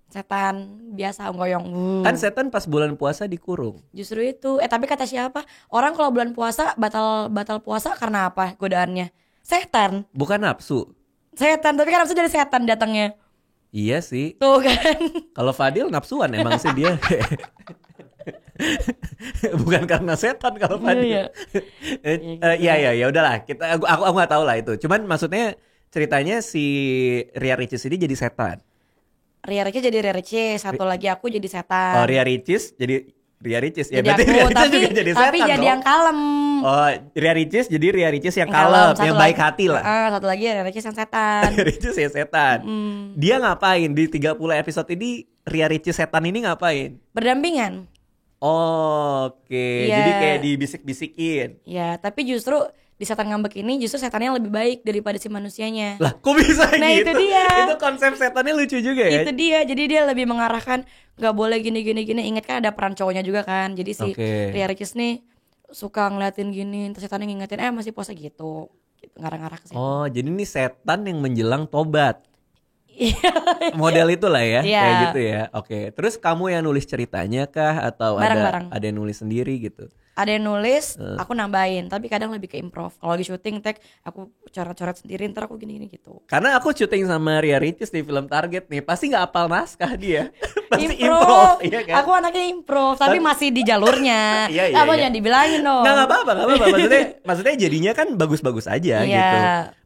Speaker 2: setan biasa ngoyong.
Speaker 1: Kan setan pas bulan puasa dikurung.
Speaker 2: Justru itu. Tapi kata siapa? Orang kalau bulan puasa batal puasa karena apa? Godaannya. Setan.
Speaker 1: Bukan nafsu.
Speaker 2: Setan, tapi kan nafsu jadi setan datangnya.
Speaker 1: Iya sih.
Speaker 2: Tuh kan.
Speaker 1: Kalau Fadil nafsuan emang sih dia. Bukan karena setan kalau Fadil. Iya udahlah. Aku nggak tahu lah itu. Cuman maksudnya ceritanya si Ria Ricis ini jadi setan.
Speaker 2: Ria Ricis jadi Ria Ricis, satu lagi aku jadi
Speaker 1: Oh
Speaker 2: setan.
Speaker 1: Ria Ricis jadi Ria Ricis. Ya
Speaker 2: Jadi
Speaker 1: berarti
Speaker 2: aku,
Speaker 1: Ria Ricis
Speaker 2: tapi
Speaker 1: juga jadi setan
Speaker 2: tapi jadi
Speaker 1: dong.
Speaker 2: yang kalem.
Speaker 1: Oh Ria Ricis jadi Ria Ricis yang kalem,
Speaker 2: Satu
Speaker 1: yang
Speaker 2: lagi-
Speaker 1: baik hati lah.
Speaker 2: Satu lagi Ria Ricis yang setan.
Speaker 1: Ria Ricis ya setan. Dia ngapain di 30 episode ini? Ria Ricis setan ini ngapain?
Speaker 2: Berdampingan.
Speaker 1: Oke,
Speaker 2: Iya.
Speaker 1: jadi kayak dibisik-bisikin.
Speaker 2: Ya, tapi justru di setan ngambek ini justru setannya lebih baik daripada si manusianya.
Speaker 1: Lah, kok bisa
Speaker 2: Nah,
Speaker 1: gitu?
Speaker 2: itu dia.
Speaker 1: Itu konsep setannya lucu juga ya.
Speaker 2: Itu dia, jadi dia lebih mengarahkan nggak boleh gini. Ingat kan ada peran cowoknya juga kan. Jadi si
Speaker 1: Oke.
Speaker 2: Ria Ricis nih suka ngeliatin gini, terus setannya ngingetin masih puasa gitu. Gitu ngarah-ngarah ke situ.
Speaker 1: Oh, jadi ini setan yang menjelang tobat.
Speaker 2: Iya.
Speaker 1: Model itulah ya,
Speaker 2: Iya.
Speaker 1: kayak gitu ya. Oke, terus kamu yang nulis ceritanya kah atau
Speaker 2: Bareng-bareng.
Speaker 1: ada yang nulis sendiri gitu?
Speaker 2: Ada yang nulis, aku nambahin, tapi kadang lebih ke improv. Kalau lagi syuting tag, aku coret-coret sendiri, ntar aku gini-gini gitu.
Speaker 1: Karena aku syuting sama Ria Ricis di film Target nih, pasti nggak hafal naskah dia. Pasti
Speaker 2: Improv,
Speaker 1: iya kan?
Speaker 2: aku anaknya improv, tapi masih di jalurnya.
Speaker 1: Iya,
Speaker 2: Apa
Speaker 1: iya.
Speaker 2: jangan dibilangin dong.
Speaker 1: Nggak apa-apa. Maksudnya jadinya kan bagus-bagus aja
Speaker 2: Iya.
Speaker 1: gitu.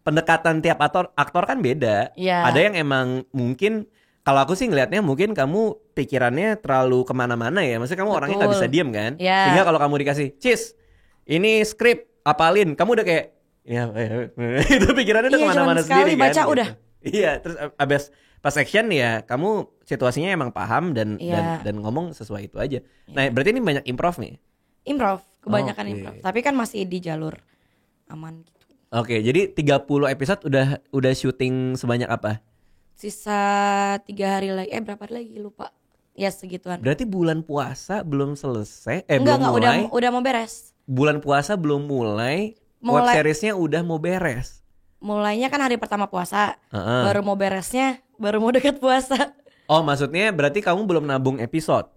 Speaker 1: Pendekatan tiap aktor kan beda.
Speaker 2: Iya.
Speaker 1: Ada yang emang mungkin kalau aku sih ngelihatnya mungkin kamu pikirannya terlalu kemana-mana ya. Maksudnya kamu orangnya nggak bisa diem kan.
Speaker 2: Iya.
Speaker 1: Sehingga kalau kamu dikasih, Cis, ini skrip, apalin. Kamu udah kayak, ya itu pikirannya udah
Speaker 2: Iya,
Speaker 1: kemana-mana
Speaker 2: cuman sekali
Speaker 1: sendiri kan.
Speaker 2: baca
Speaker 1: gitu.
Speaker 2: udah.
Speaker 1: Iya, terus abis pas action ya kamu situasinya emang paham dan
Speaker 2: Iya.
Speaker 1: dan ngomong sesuai itu aja. Nah berarti ini banyak improv nih.
Speaker 2: Improv, kebanyakan
Speaker 1: Oke.
Speaker 2: improv. Tapi kan masih di jalur aman gitu.
Speaker 1: Oke, jadi 30 episode udah syuting sebanyak apa?
Speaker 2: Sisa 3 hari lagi, berapa hari lagi lupa. Ya segituan.
Speaker 1: Berarti bulan puasa belum selesai,
Speaker 2: Enggak,
Speaker 1: belum mulai.
Speaker 2: udah mau beres.
Speaker 1: Bulan puasa belum mulai, web
Speaker 2: Mulai.
Speaker 1: seriesnya udah mau beres.
Speaker 2: Mulainya kan hari pertama puasa.
Speaker 1: Heeh.
Speaker 2: Baru mau beresnya, baru mau dekat puasa.
Speaker 1: Oh, maksudnya berarti kamu belum nabung episode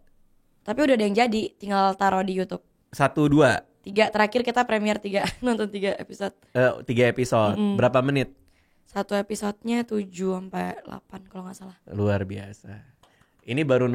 Speaker 2: Tapi udah ada yang jadi, tinggal taruh di YouTube.
Speaker 1: 1, 2,
Speaker 2: 3 terakhir kita premier 3 nonton 3 episode.
Speaker 1: 3 episode. Berapa menit?
Speaker 2: Satu episodenya 7 sampai 8 kalau nggak salah.
Speaker 1: Luar biasa. Ini baru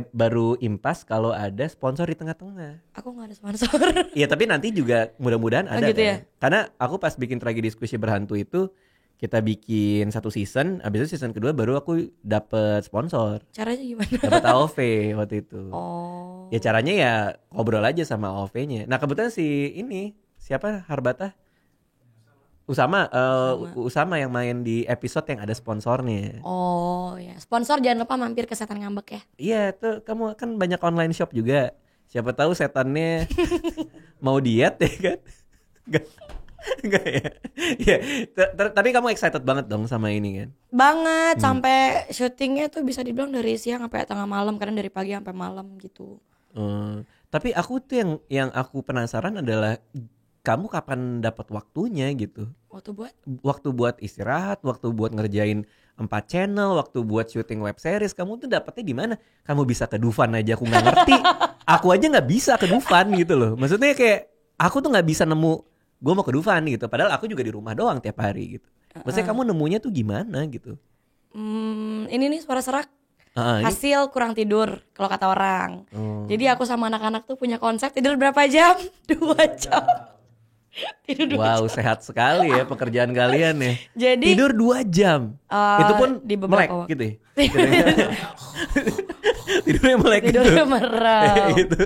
Speaker 1: baru impas kalau ada sponsor di tengah-tengah.
Speaker 2: Aku nggak ada sponsor.
Speaker 1: Iya, tapi nanti juga mudah-mudahan ada
Speaker 2: gitu
Speaker 1: kan.
Speaker 2: ya?
Speaker 1: Karena aku pas bikin Tragedi Squishy Berhantu itu kita bikin 1 season, habis itu season kedua baru aku dapet sponsor.
Speaker 2: Caranya gimana?
Speaker 1: Dapat AOV waktu itu.
Speaker 2: Oh.
Speaker 1: Ya caranya ya ngobrol aja sama AOV-nya. Nah, kebetulan siapa Harbata? Usama yang main di episode yang ada sponsornya.
Speaker 2: Oh ya, sponsor jangan lupa mampir ke Setan Ngambek ya.
Speaker 1: Iya, tuh kamu kan banyak online shop juga. Siapa tahu setannya mau diet ya kan? Enggak ya. Iya, tapi kamu excited banget dong sama ini kan?
Speaker 2: Banget, sampai syutingnya tuh bisa dibilang dari siang sampai tengah malam, kadang dari pagi sampai malam gitu.
Speaker 1: Tapi aku tuh yang aku penasaran adalah kamu kapan dapat waktunya gitu? Waktu buat istirahat, waktu buat ngerjain 4 channel, waktu buat syuting web series, kamu tuh dapetnya di mana? Kamu bisa ke Dufan aja aku nggak ngerti. Aku aja nggak bisa ke Dufan gitu loh. Maksudnya kayak aku tuh nggak bisa nemu. Gue mau ke Dufan gitu. Padahal aku juga di rumah doang tiap hari gitu. Maksudnya kamu nemunya tuh gimana gitu?
Speaker 2: Ini nih suara serak.
Speaker 1: Ini-
Speaker 2: Hasil kurang tidur kalau kata orang. Jadi aku sama anak-anak tuh punya konsep tidur berapa jam? 2 jam. Tidur 2
Speaker 1: Wow,
Speaker 2: jam.
Speaker 1: sehat sekali ya pekerjaan kalian ya.
Speaker 2: Jadi
Speaker 1: Tidur 2 jam. Itu pun
Speaker 2: di beberapa
Speaker 1: melek
Speaker 2: waktu.
Speaker 1: gitu ya. Tidurnya melek gitu.
Speaker 2: Tidurnya merem.
Speaker 1: Gitu.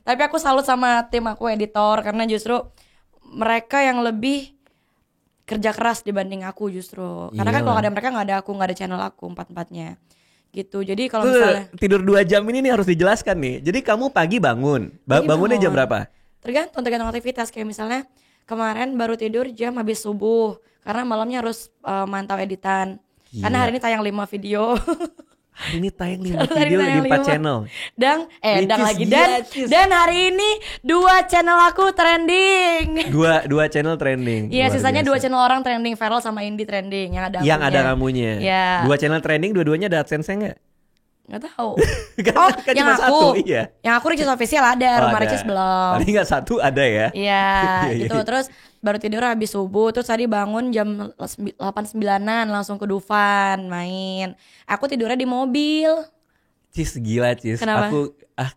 Speaker 2: Tapi aku salut sama tim aku editor karena justru mereka yang lebih kerja keras dibanding aku justru. Karena kan kalau
Speaker 1: Iyalah.
Speaker 2: ada mereka nggak ada aku, nggak ada channel aku, empat-empatnya gitu. Jadi kalau
Speaker 1: Tuh,
Speaker 2: misalnya
Speaker 1: tidur 2 jam ini nih harus dijelaskan nih. Jadi kamu pagi bangun.
Speaker 2: Pagi
Speaker 1: Bangunnya jam
Speaker 2: bangun.
Speaker 1: berapa?
Speaker 2: tergantung aktivitas. Kayak misalnya kemarin baru tidur jam habis subuh karena malamnya harus mantau editan. Karena hari ini tayang 5 video.
Speaker 1: Hari ini tayang 5
Speaker 2: Hari ini
Speaker 1: video di
Speaker 2: tayang
Speaker 1: 4
Speaker 2: 5.
Speaker 1: channel.
Speaker 2: Dan lagi
Speaker 1: gila, Cis.
Speaker 2: dan hari ini 2 channel aku trending.
Speaker 1: Dua channel trending.
Speaker 2: Iya,
Speaker 1: Luar
Speaker 2: sisanya
Speaker 1: biasa.
Speaker 2: 2 channel orang trending, Feral sama Indi trending yang ada
Speaker 1: Yang
Speaker 2: akunya.
Speaker 1: ada kamunya.
Speaker 2: Iya.
Speaker 1: 2 channel trending, dua-duanya ada AdSense-nya enggak?
Speaker 2: Nggak tahu.
Speaker 1: Kan-
Speaker 2: Oh,
Speaker 1: kan
Speaker 2: yang
Speaker 1: cuma
Speaker 2: aku.
Speaker 1: satu, iya.
Speaker 2: Yang aku Ricis official ada,
Speaker 1: Oh,
Speaker 2: Rumah
Speaker 1: ada.
Speaker 2: Ricis belum.
Speaker 1: Tadi enggak satu ada ya?
Speaker 2: Iya,
Speaker 1: Iya,
Speaker 2: gitu.
Speaker 1: iya.
Speaker 2: Terus baru tidur habis subuh, terus tadi bangun jam 8-9-an langsung ke Dufan main. Aku tidurnya di mobil.
Speaker 1: Cis, gila Cis.
Speaker 2: Kenapa?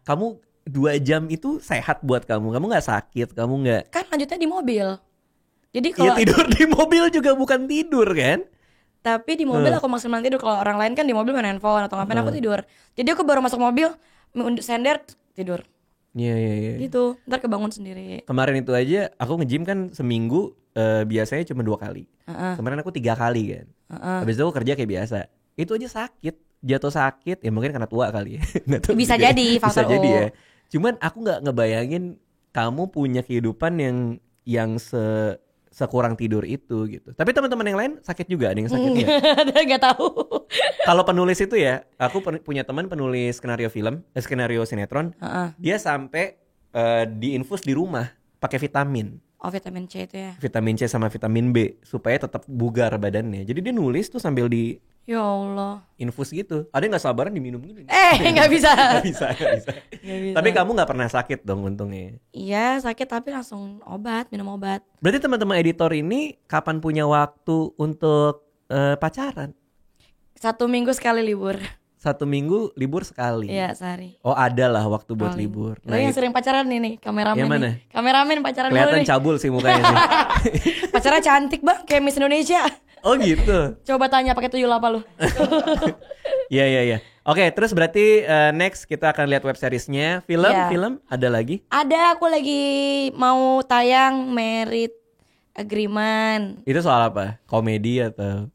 Speaker 1: Kamu 2 jam itu sehat buat kamu. Kamu enggak sakit, kamu enggak.
Speaker 2: Kan lanjutnya di mobil. Jadi
Speaker 1: Iya,
Speaker 2: kalau
Speaker 1: tidur di mobil juga bukan tidur kan?
Speaker 2: tapi di mobil aku maksimal tidur. Kalau orang lain kan di mobil main handphone atau ngapain, aku tidur. Jadi aku baru masuk mobil, sender tidur.
Speaker 1: Iya, iya, iya.
Speaker 2: Gitu. Ntar kebangun sendiri.
Speaker 1: Kemarin itu aja aku nge-gym kan seminggu biasanya cuma 2 kali. Kemarin aku 3 kali kan. Habis itu aku kerja kayak biasa. Itu aja sakit, jatuh sakit. Ya mungkin karena tua kali ya. Nggak tahu
Speaker 2: Bisa
Speaker 1: juga ya.
Speaker 2: jadi, faktor
Speaker 1: Bisa jadi
Speaker 2: U.
Speaker 1: ya. Cuman aku nggak ngebayangin kamu punya kehidupan yang sekurang tidur itu gitu. Tapi teman-teman yang lain sakit juga, ada yang sakit nggak?
Speaker 2: Gak tahu.
Speaker 1: Kalau penulis itu ya, aku punya teman penulis skenario film, skenario sinetron. Dia sampai diinfus di rumah pakai vitamin.
Speaker 2: Oh, vitamin C itu ya.
Speaker 1: Vitamin C sama vitamin B supaya tetap bugar badannya. Jadi dia nulis tuh sambil di
Speaker 2: Ya Allah.
Speaker 1: infus gitu. Ada yang nggak sabaran diminum gini.
Speaker 2: Nggak bisa.
Speaker 1: Nggak bisa, nggak bisa.
Speaker 2: Nggak bisa.
Speaker 1: Tapi kamu nggak pernah sakit dong untungnya.
Speaker 2: Iya, sakit tapi langsung minum obat.
Speaker 1: Berarti teman-teman editor ini kapan punya waktu untuk pacaran?
Speaker 2: 1 minggu sekali libur.
Speaker 1: 1 minggu libur sekali.
Speaker 2: Iya, sehari.
Speaker 1: Oh, ada lah waktu buat
Speaker 2: Paling.
Speaker 1: libur.
Speaker 2: Lo yang sering pacaran nih kameramen.
Speaker 1: Yang mana?
Speaker 2: Nih. Kameramen pacaran mulu
Speaker 1: Kelihatan
Speaker 2: nih.
Speaker 1: cabul sih mukanya nih.
Speaker 2: Pacarnya cantik bang, kayak Miss Indonesia.
Speaker 1: Oh gitu.
Speaker 2: Coba tanya pakai tuyul apa lu?
Speaker 1: Iya, iya, iya. Oke, terus berarti next kita akan lihat web seriesnya. Film,
Speaker 2: Iya.
Speaker 1: film ada lagi?
Speaker 2: Ada, aku lagi mau tayang Merit Agreement.
Speaker 1: Itu soal apa? Komedi atau?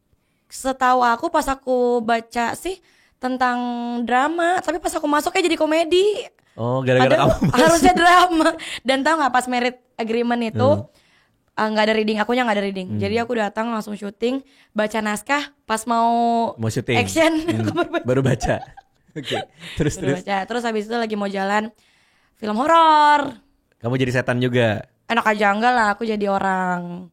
Speaker 2: Setahu aku pas aku baca sih tentang drama, tapi pas aku masuknya jadi komedi.
Speaker 1: Oh, gara-gara
Speaker 2: Padahal
Speaker 1: kamu masuk.
Speaker 2: harusnya drama. Dan tahu nggak pas Merit Agreement itu nggak ada reading, akunya nggak ada reading. Jadi aku datang langsung syuting, baca naskah, pas mau
Speaker 1: syuting.
Speaker 2: action aku
Speaker 1: Baru baca. Oke. Terus
Speaker 2: baru
Speaker 1: terus.
Speaker 2: baca. Terus habis itu lagi mau jalan film horor.
Speaker 1: Kamu jadi setan juga.
Speaker 2: Enak aja enggak lah, aku jadi orang.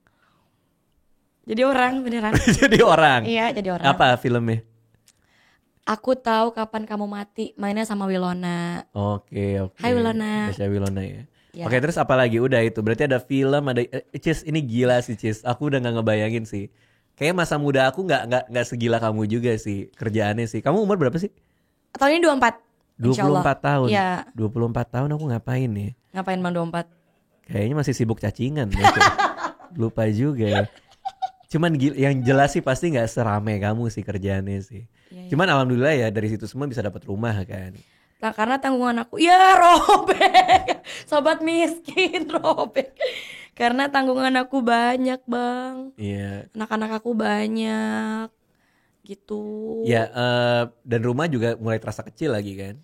Speaker 2: Jadi orang beneran.
Speaker 1: Jadi orang.
Speaker 2: Iya, jadi orang.
Speaker 1: Apa filmnya?
Speaker 2: Aku tahu kapan kamu mati, mainnya sama Wilona.
Speaker 1: Oke, oke.
Speaker 2: Hai, Wilona.
Speaker 1: Tasya Wilona ya.
Speaker 2: Ya.
Speaker 1: Oke, terus apa lagi? Udah itu. Berarti ada film, ada Cis, ini gila sih Cis. Aku udah nggak ngebayangin sih. Kayak masa muda aku nggak segila kamu juga sih kerjaannya sih. Kamu umur berapa sih?
Speaker 2: Tahun ini 24. Insya Allah.
Speaker 1: 24 tahun.
Speaker 2: Iya.
Speaker 1: 24 tahun aku ngapain nih?
Speaker 2: Ngapain bang 24?
Speaker 1: Kayaknya masih sibuk cacingan. Lupa juga ya. Cuman yang jelas sih pasti nggak serame kamu sih kerjaannya sih.
Speaker 2: Iya.
Speaker 1: Cuman alhamdulillah ya dari situ semua bisa dapat rumah kan.
Speaker 2: Nah, karena tanggungan aku ya robek. Sobat miskin robek. Karena tanggungan aku banyak bang.
Speaker 1: Iya.
Speaker 2: Anak-anak aku banyak. Gitu.
Speaker 1: Ya dan rumah juga mulai terasa kecil lagi kan.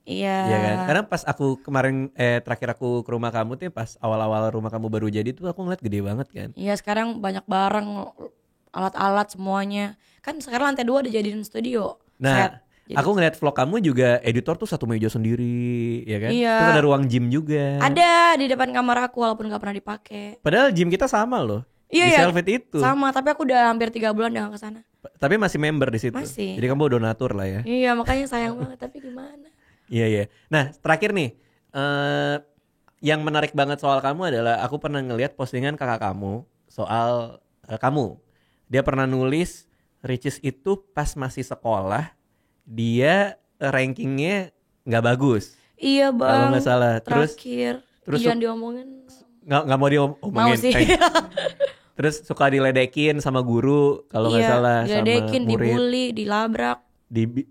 Speaker 2: Iya.
Speaker 1: Iya kan. Karena pas aku kemarin terakhir aku ke rumah kamu tuh pas awal-awal rumah kamu baru jadi tuh aku ngeliat gede banget kan.
Speaker 2: Iya, sekarang banyak barang, alat-alat semuanya. Kan sekarang lantai 2 udah jadiin studio.
Speaker 1: Nah,
Speaker 2: Set. Jadi-
Speaker 1: aku ngeliat vlog kamu juga editor tuh satu meja sendiri, ya kan?
Speaker 2: Iya.
Speaker 1: Terus ada ruang gym juga.
Speaker 2: Ada di depan kamar aku walaupun gak pernah dipakai.
Speaker 1: Padahal gym kita sama loh.
Speaker 2: Iya,
Speaker 1: di
Speaker 2: iya.
Speaker 1: Selvet itu.
Speaker 2: Sama, tapi aku udah hampir 3 bulan udah gak kesana.
Speaker 1: Tapi masih member di situ.
Speaker 2: Masih.
Speaker 1: Jadi kamu donatur lah ya.
Speaker 2: Iya, makanya sayang banget. Tapi gimana?
Speaker 1: Iya, iya. Nah, terakhir nih, yang menarik banget soal kamu adalah aku pernah ngeliat postingan kakak kamu soal kamu. Dia pernah nulis Ricis itu pas masih sekolah dia rankingnya nggak bagus.
Speaker 2: Iya bang.
Speaker 1: Kalau nggak salah. Terus
Speaker 2: Terakhir. Jangan diomongin.
Speaker 1: nggak mau diomongin.
Speaker 2: Mau sih.
Speaker 1: Terus suka diledekin sama guru kalau nggak salah, sama
Speaker 2: diledekin,
Speaker 1: murid.
Speaker 2: dibully, dilabrak.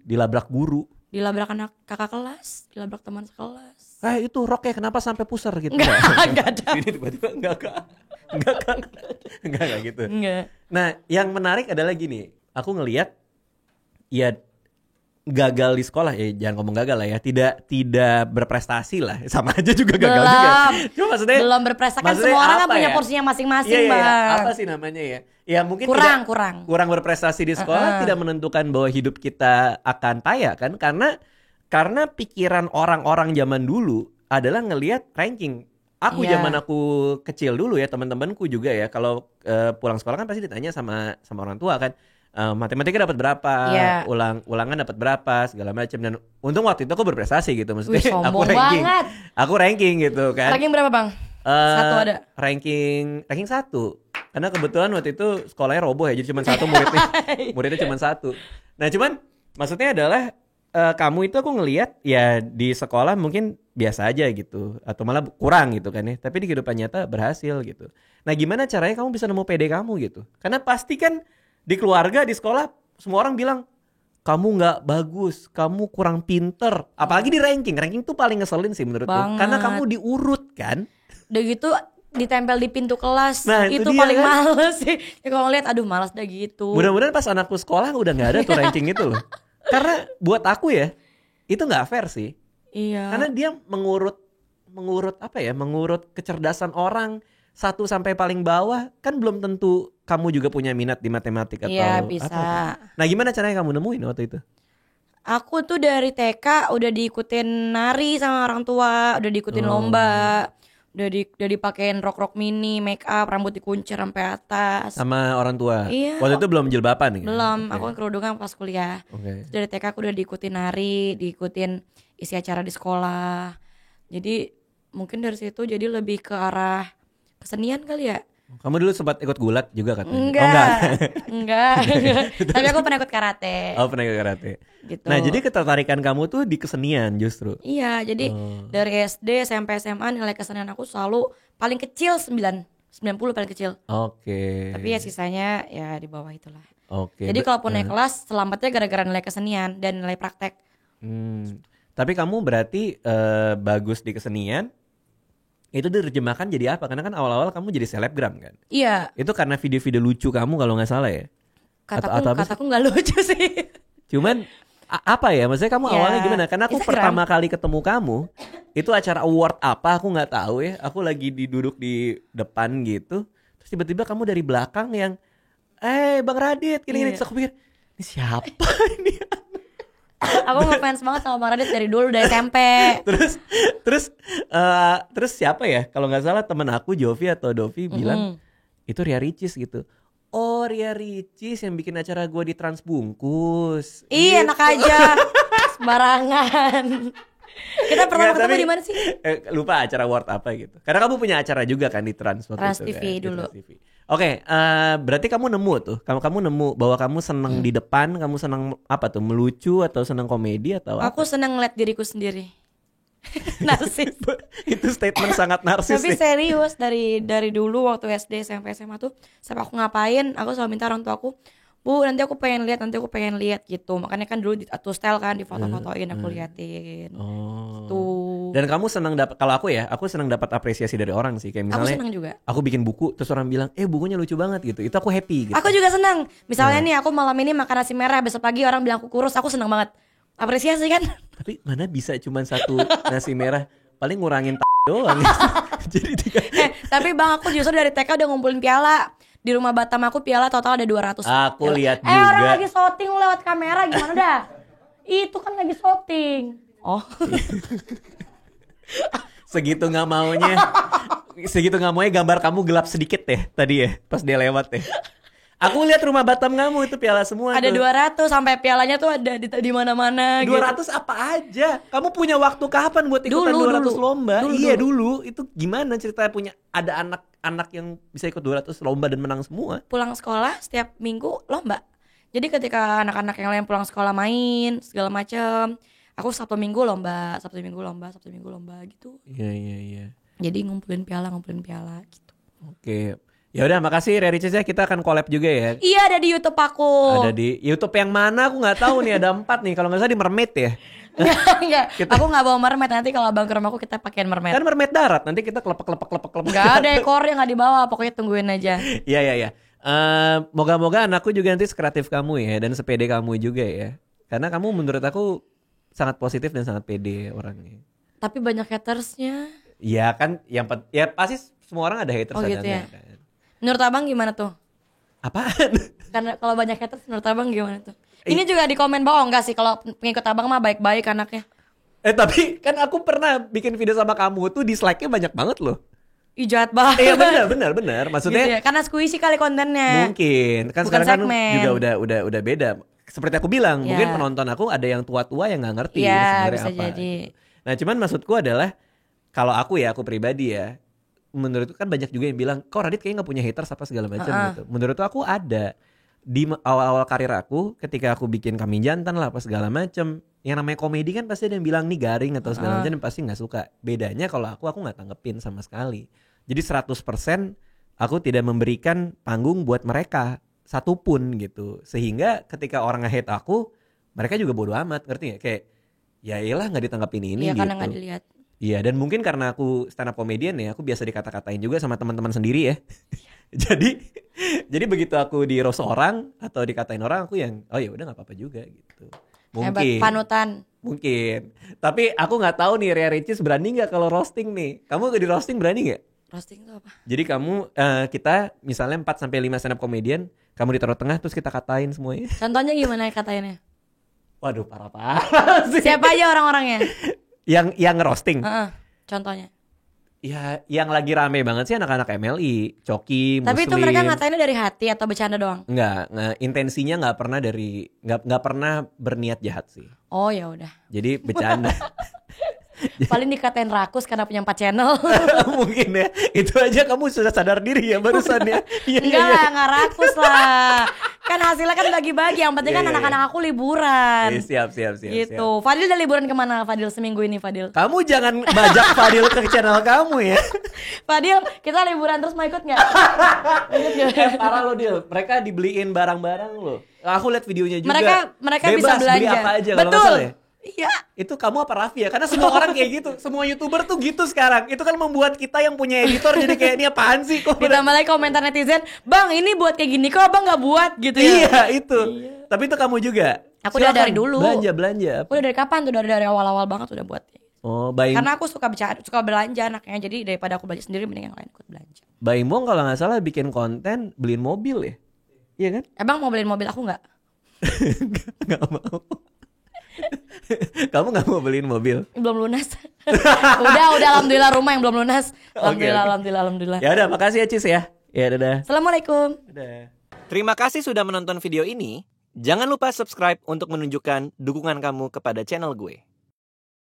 Speaker 1: Dilabrak guru.
Speaker 2: Dilabrak anak kakak kelas, dilabrak teman sekelas.
Speaker 1: Itu roknya kenapa sampai pusar gitu?
Speaker 2: Enggak ada.
Speaker 1: Ini tiba-tiba enggak. Enggak gitu.
Speaker 2: Enggak.
Speaker 1: Nah, yang menarik adalah gini. Aku ngelihat ya gagal di sekolah ya, jangan ngomong gagal lah ya, tidak berprestasi lah, sama aja juga gagal
Speaker 2: Belum.
Speaker 1: juga. Cuma maksudnya
Speaker 2: Belum berprestasi kan
Speaker 1: maksudnya
Speaker 2: semua orang kan
Speaker 1: apa
Speaker 2: punya
Speaker 1: ya?
Speaker 2: porsinya masing-masing,
Speaker 1: Iya,
Speaker 2: Bang.
Speaker 1: apa sih namanya ya? Ya mungkin
Speaker 2: Kurang.
Speaker 1: berprestasi di sekolah tidak menentukan bahwa hidup kita akan kaya kan, karena pikiran orang-orang zaman dulu adalah ngelihat ranking. Aku
Speaker 2: Iya.
Speaker 1: zaman aku kecil dulu ya, teman-temanku juga ya, kalau pulang sekolah kan pasti ditanya sama orang tua kan. Matematika dapat berapa,
Speaker 2: Iya.
Speaker 1: ulangan dapat berapa, segala macam. Dan untung waktu itu aku berprestasi gitu, maksudnya
Speaker 2: Wih,
Speaker 1: aku
Speaker 2: sombong
Speaker 1: ranking,
Speaker 2: banget.
Speaker 1: aku ranking gitu kan.
Speaker 2: Ranking berapa, Bang? Satu ada.
Speaker 1: Ranking 1. Karena kebetulan waktu itu sekolahnya roboh ya, jadi cuma satu muridnya cuma satu. Nah cuman maksudnya adalah kamu itu aku ngelihat ya di sekolah mungkin biasa aja gitu, atau malah kurang gitu kan ya. Tapi di kehidupan nyata berhasil gitu. Nah gimana caranya kamu bisa nemu PD kamu gitu? Karena pasti kan di keluarga, di sekolah, semua orang bilang, kamu nggak bagus, kamu kurang pinter. Apalagi di ranking tuh paling ngeselin sih menurutku.
Speaker 2: Banget.
Speaker 1: Karena kamu diurut kan.
Speaker 2: Udah gitu ditempel di pintu kelas.
Speaker 1: Nah, itu
Speaker 2: itu
Speaker 1: dia
Speaker 2: paling
Speaker 1: kan.
Speaker 2: males sih. Ya, kalau ngeliat, aduh malas dah gitu.
Speaker 1: Mudah-mudahan pas anakku sekolah udah nggak ada tuh ranking itu loh. Karena buat aku ya, itu nggak fair sih.
Speaker 2: Iya.
Speaker 1: Karena dia mengurut apa ya? Mengurut kecerdasan orang 1 sampai paling bawah, kan belum tentu kamu juga punya minat di matematika atau
Speaker 2: Iya, bisa.
Speaker 1: apa. Nah, gimana caranya kamu nemuin waktu itu?
Speaker 2: Aku tuh dari TK udah diikutin nari sama orang tua, udah diikutin lomba, udah dipakein rok mini, make up, rambut dikuncir sampai atas.
Speaker 1: Sama orang tua.
Speaker 2: Iya.
Speaker 1: Waktu itu belum jilbaban nih.
Speaker 2: Belum,
Speaker 1: Oke.
Speaker 2: aku kan kerudungan pas kuliah.
Speaker 1: Oke.
Speaker 2: Terus dari TK aku udah diikutin nari, diikutin isi acara di sekolah. Jadi mungkin dari situ jadi lebih ke arah kesenian kali ya.
Speaker 1: Kamu dulu sempat ikut gulat juga katanya?
Speaker 2: Enggak.
Speaker 1: Oh, enggak.
Speaker 2: Enggak. Tapi aku pernah ikut karate.
Speaker 1: Oh, pernah ikut karate.
Speaker 2: Gitu.
Speaker 1: Nah, jadi ketertarikan kamu tuh di kesenian justru.
Speaker 2: Iya, jadi dari SD, SMP, SMA nilai kesenian aku selalu paling kecil 90 paling kecil.
Speaker 1: Oke.
Speaker 2: Tapi ya sisanya ya di bawah itulah.
Speaker 1: Oke.
Speaker 2: Jadi kalaupun naik kelas selamatnya gara-gara nilai kesenian dan nilai praktek.
Speaker 1: Tapi kamu berarti bagus di kesenian. Itu diterjemahkan jadi apa? Karena kan awal-awal kamu jadi selebgram kan?
Speaker 2: Iya,
Speaker 1: Itu karena video-video lucu kamu kalau nggak salah ya? Atau apa sih?
Speaker 2: kataku nggak lucu sih.
Speaker 1: Cuman apa ya? Maksudnya kamu
Speaker 2: Ya,
Speaker 1: awalnya gimana? Karena aku
Speaker 2: Instagram.
Speaker 1: pertama kali ketemu kamu itu acara award apa? Aku nggak tahu ya. Aku lagi duduk di depan gitu. Terus tiba-tiba kamu dari belakang yang, Bang Radit, gini-gini.
Speaker 2: Iya.
Speaker 1: Terus aku pikir, ini siapa ini?
Speaker 2: Aku ngefans banget sama Bang Radit dari dulu, dari SMP.
Speaker 1: Terus siapa ya? Kalau nggak salah temen aku Jovi atau Dovi bilang itu Ria Ricis gitu. Oh, Ria Ricis yang bikin acara gue di Trans Bungkus.
Speaker 2: Iya,
Speaker 1: Gitu.
Speaker 2: enak aja. Sembarangan. Kita pertama
Speaker 1: Nggak,
Speaker 2: ketemu
Speaker 1: tapi,
Speaker 2: di mana sih?
Speaker 1: Lupa acara award apa gitu. Karena kamu punya acara juga kan di Trans waktu
Speaker 2: Trans
Speaker 1: itu
Speaker 2: TV
Speaker 1: kan, di
Speaker 2: dulu.
Speaker 1: Trans TV. Oke, berarti kamu nemu tuh. Kamu nemu bahwa kamu seneng di depan, kamu seneng apa tuh? Melucu atau seneng komedi atau apa?
Speaker 2: Aku seneng ngeliat diriku sendiri. Narsis.
Speaker 1: Itu statement sangat narsis
Speaker 2: Tapi
Speaker 1: sih.
Speaker 2: serius dari dulu waktu SD, SMP, SMA tuh sampai aku ngapain, aku selalu minta orang tua aku, Bu, nanti aku pengen lihat gitu. Makanya kan dulu di tattoo style kan, di foto-fotoin aku liatin.
Speaker 1: Oh.
Speaker 2: Tuh.
Speaker 1: Dan kamu senang dapat, kalau aku senang dapat apresiasi dari orang sih, kayak
Speaker 2: Aku
Speaker 1: misalnya
Speaker 2: senang juga.
Speaker 1: aku bikin buku terus orang bilang, bukunya lucu banget gitu. Itu aku happy gitu.
Speaker 2: Aku juga senang. Misalnya nih aku malam ini makan nasi merah, besok pagi orang bilang aku kurus, aku senang banget. Apresiasi kan?
Speaker 1: Tapi mana bisa cuman satu nasi merah, paling ngurangin doang. Jadi
Speaker 2: Tapi Bang, aku justru dari TK udah ngumpulin piala. Di rumah Batam aku piala total ada 200.
Speaker 1: Aku
Speaker 2: piala.
Speaker 1: lihat
Speaker 2: Orang
Speaker 1: juga.
Speaker 2: lagi syuting lu lewat kamera gimana dah? Itu kan lagi syuting. Oh.
Speaker 1: segitu nggak maunya gambar kamu gelap sedikit deh tadi ya pas dia lewat deh. Aku lihat rumah Batam kamu itu piala semua.
Speaker 2: Ada
Speaker 1: tuh.
Speaker 2: 200 sampai pialanya tuh ada di mana-mana
Speaker 1: 200
Speaker 2: gitu.
Speaker 1: apa aja? Kamu punya waktu kapan buat ikutan
Speaker 2: Dulu,
Speaker 1: 200
Speaker 2: dulu.
Speaker 1: lomba?
Speaker 2: Dulu,
Speaker 1: Iya
Speaker 2: dulu.
Speaker 1: dulu. Itu gimana ceritanya punya ada anak-anak yang bisa ikut 200 lomba dan menang semua?
Speaker 2: Pulang sekolah setiap minggu lomba. Jadi ketika anak-anak yang lain pulang sekolah main segala macam, aku Sabtu Minggu lomba gitu.
Speaker 1: Iya.
Speaker 2: Jadi ngumpulin piala gitu.
Speaker 1: Oke. Ya udah, makasih Ria Ricis ya. Kita akan collab juga ya.
Speaker 2: Iya, ada di YouTube aku.
Speaker 1: Ada di YouTube yang mana aku nggak tahu nih, ada 4 nih. Kalau nggak salah di Mermaid ya.
Speaker 2: Enggak. Aku nggak bawa mermaid, nanti kalau abang ke rumahku kita pakein mermaid.
Speaker 1: Kan mermaid darat, nanti kita kelepek.
Speaker 2: Enggak ada ekornya, nggak dibawa, pokoknya tungguin aja.
Speaker 1: Iya. Moga-moga anakku juga nanti sekreatif kamu ya, dan sepede kamu juga ya. Karena kamu menurut aku sangat positif dan sangat pede orangnya.
Speaker 2: Tapi banyak hatersnya.
Speaker 1: Iya kan, ya pasti semua orang ada haters.
Speaker 2: Oh gitu ya.
Speaker 1: Kan.
Speaker 2: Menurut abang gimana tuh?
Speaker 1: Apaan?
Speaker 2: Karena kalau banyak haters menurut abang gimana tuh? Ini juga di komen bawah enggak sih, kalau pengikut abang mah baik-baik anaknya.
Speaker 1: Tapi kan aku pernah bikin video sama kamu tuh dislike-nya banyak banget loh.
Speaker 2: Ih jahat banget.
Speaker 1: Iya benar. Maksudnya
Speaker 2: gitu ya? Karena squishy kali kontennya.
Speaker 1: mungkin kan
Speaker 2: Bukan
Speaker 1: sekarang
Speaker 2: segmen.
Speaker 1: kan juga udah beda. Seperti aku bilang,
Speaker 2: Ya.
Speaker 1: mungkin penonton aku ada yang tua-tua yang nggak ngerti
Speaker 2: Ya
Speaker 1: sebenarnya
Speaker 2: bisa
Speaker 1: apa.
Speaker 2: jadi.
Speaker 1: Nah cuman maksudku adalah kalau aku pribadi ya, menurutku kan banyak juga yang bilang, kok Radit kayaknya nggak punya haters apa segala macam gitu. Menurutku aku ada. Di awal-awal karir aku, ketika aku bikin Kambing Jantan lah apa segala macam, yang namanya komedi kan pasti ada yang bilang nih garing atau segala macam, dan pasti nggak suka. Bedanya kalau aku nggak tanggepin sama sekali. Jadi 100% aku tidak memberikan panggung buat mereka satupun gitu. Sehingga ketika orang nge-hate aku, mereka juga bodo amat, ngerti gak? Kayak ya iyalah nggak ditanggepin ini
Speaker 2: Iya
Speaker 1: gitu.
Speaker 2: karena nggak dilihat.
Speaker 1: Iya, dan mungkin karena aku stand up comedian ya, aku biasa dikata-katain juga sama teman-teman sendiri ya. jadi begitu aku di roast orang atau dikatain orang, aku yang oh ya udah nggak apa-apa juga gitu.
Speaker 2: Hebat,
Speaker 1: Mungkin.
Speaker 2: panutan.
Speaker 1: Mungkin. Tapi aku nggak tahu nih Ria Ricis berani nggak kalau roasting nih. Kamu di roasting berani nggak?
Speaker 2: Roasting itu apa?
Speaker 1: Jadi kamu kita misalnya 4 sampai 5 stand up comedian, kamu ditaruh tengah terus kita katain semuanya.
Speaker 2: Contohnya gimana katainnya?
Speaker 1: Waduh, parah sih.
Speaker 2: Siapa aja orang-orangnya?
Speaker 1: Yang ngerosting.
Speaker 2: Contohnya.
Speaker 1: Ya, yang lagi rame banget sih anak-anak MLI, Coki, Muslim.
Speaker 2: Tapi itu mereka ngatainnya dari hati atau bercanda doang?
Speaker 1: Enggak, intensinya nggak pernah berniat jahat sih.
Speaker 2: Oh ya udah.
Speaker 1: Jadi bercanda.
Speaker 2: Paling dikatain rakus karena punya 4 channel.
Speaker 1: Mungkin ya. Itu aja kamu sudah sadar diri ya barusan ya.
Speaker 2: Enggak lah, nggak rakus lah. Kan hasilnya kan bagi-bagi. Yang penting kan anak-anak aku liburan.
Speaker 1: Siap.
Speaker 2: Gitu. Fadil udah liburan kemana Fadil seminggu ini Fadil?
Speaker 1: Kamu jangan bajak Fadil ke channel kamu ya.
Speaker 2: Fadil, kita liburan terus mau ikut nggak?
Speaker 1: Parah lo Dil. Mereka dibeliin barang-barang lo. Aku lihat videonya juga.
Speaker 2: Mereka
Speaker 1: bebas
Speaker 2: bisa belanja.
Speaker 1: beli apa aja kalau
Speaker 2: Betul.
Speaker 1: masalah ya.
Speaker 2: Iya.
Speaker 1: Itu kamu apa Raffi ya? Karena semua orang kayak gitu. Semua YouTuber tuh gitu sekarang. Itu kan membuat kita yang punya editor jadi kayak ini apaan sih? Kok
Speaker 2: Ditambah lagi komentar netizen, "Bang, ini buat kayak gini kok Abang nggak buat?" gitu ya.
Speaker 1: Iya, itu. Tapi itu kamu juga.
Speaker 2: Aku udah dari dulu.
Speaker 1: Belanja.
Speaker 2: Aku udah dari kapan tuh? Dari awal-awal banget udah buat.
Speaker 1: Oh, Baim.
Speaker 2: Karena aku suka belanja anaknya. Jadi daripada aku belanja sendiri mending yang lain ikut belanja.
Speaker 1: Baimbong kalau nggak salah bikin konten beliin mobil ya. Iya kan?
Speaker 2: Emang mau beliin mobil aku nggak?
Speaker 1: Nggak mau. Kamu nggak mau beliin mobil?
Speaker 2: Belum lunas. udah alhamdulillah rumah yang belum lunas. Alhamdulillah,
Speaker 1: Oke.
Speaker 2: alhamdulillah.
Speaker 1: Ya udah, makasih ya Cis ya. Ya dadah.
Speaker 2: Assalamualaikum.
Speaker 1: Dadah. Terima kasih sudah menonton video ini. Jangan lupa subscribe untuk menunjukkan dukungan kamu kepada channel gue.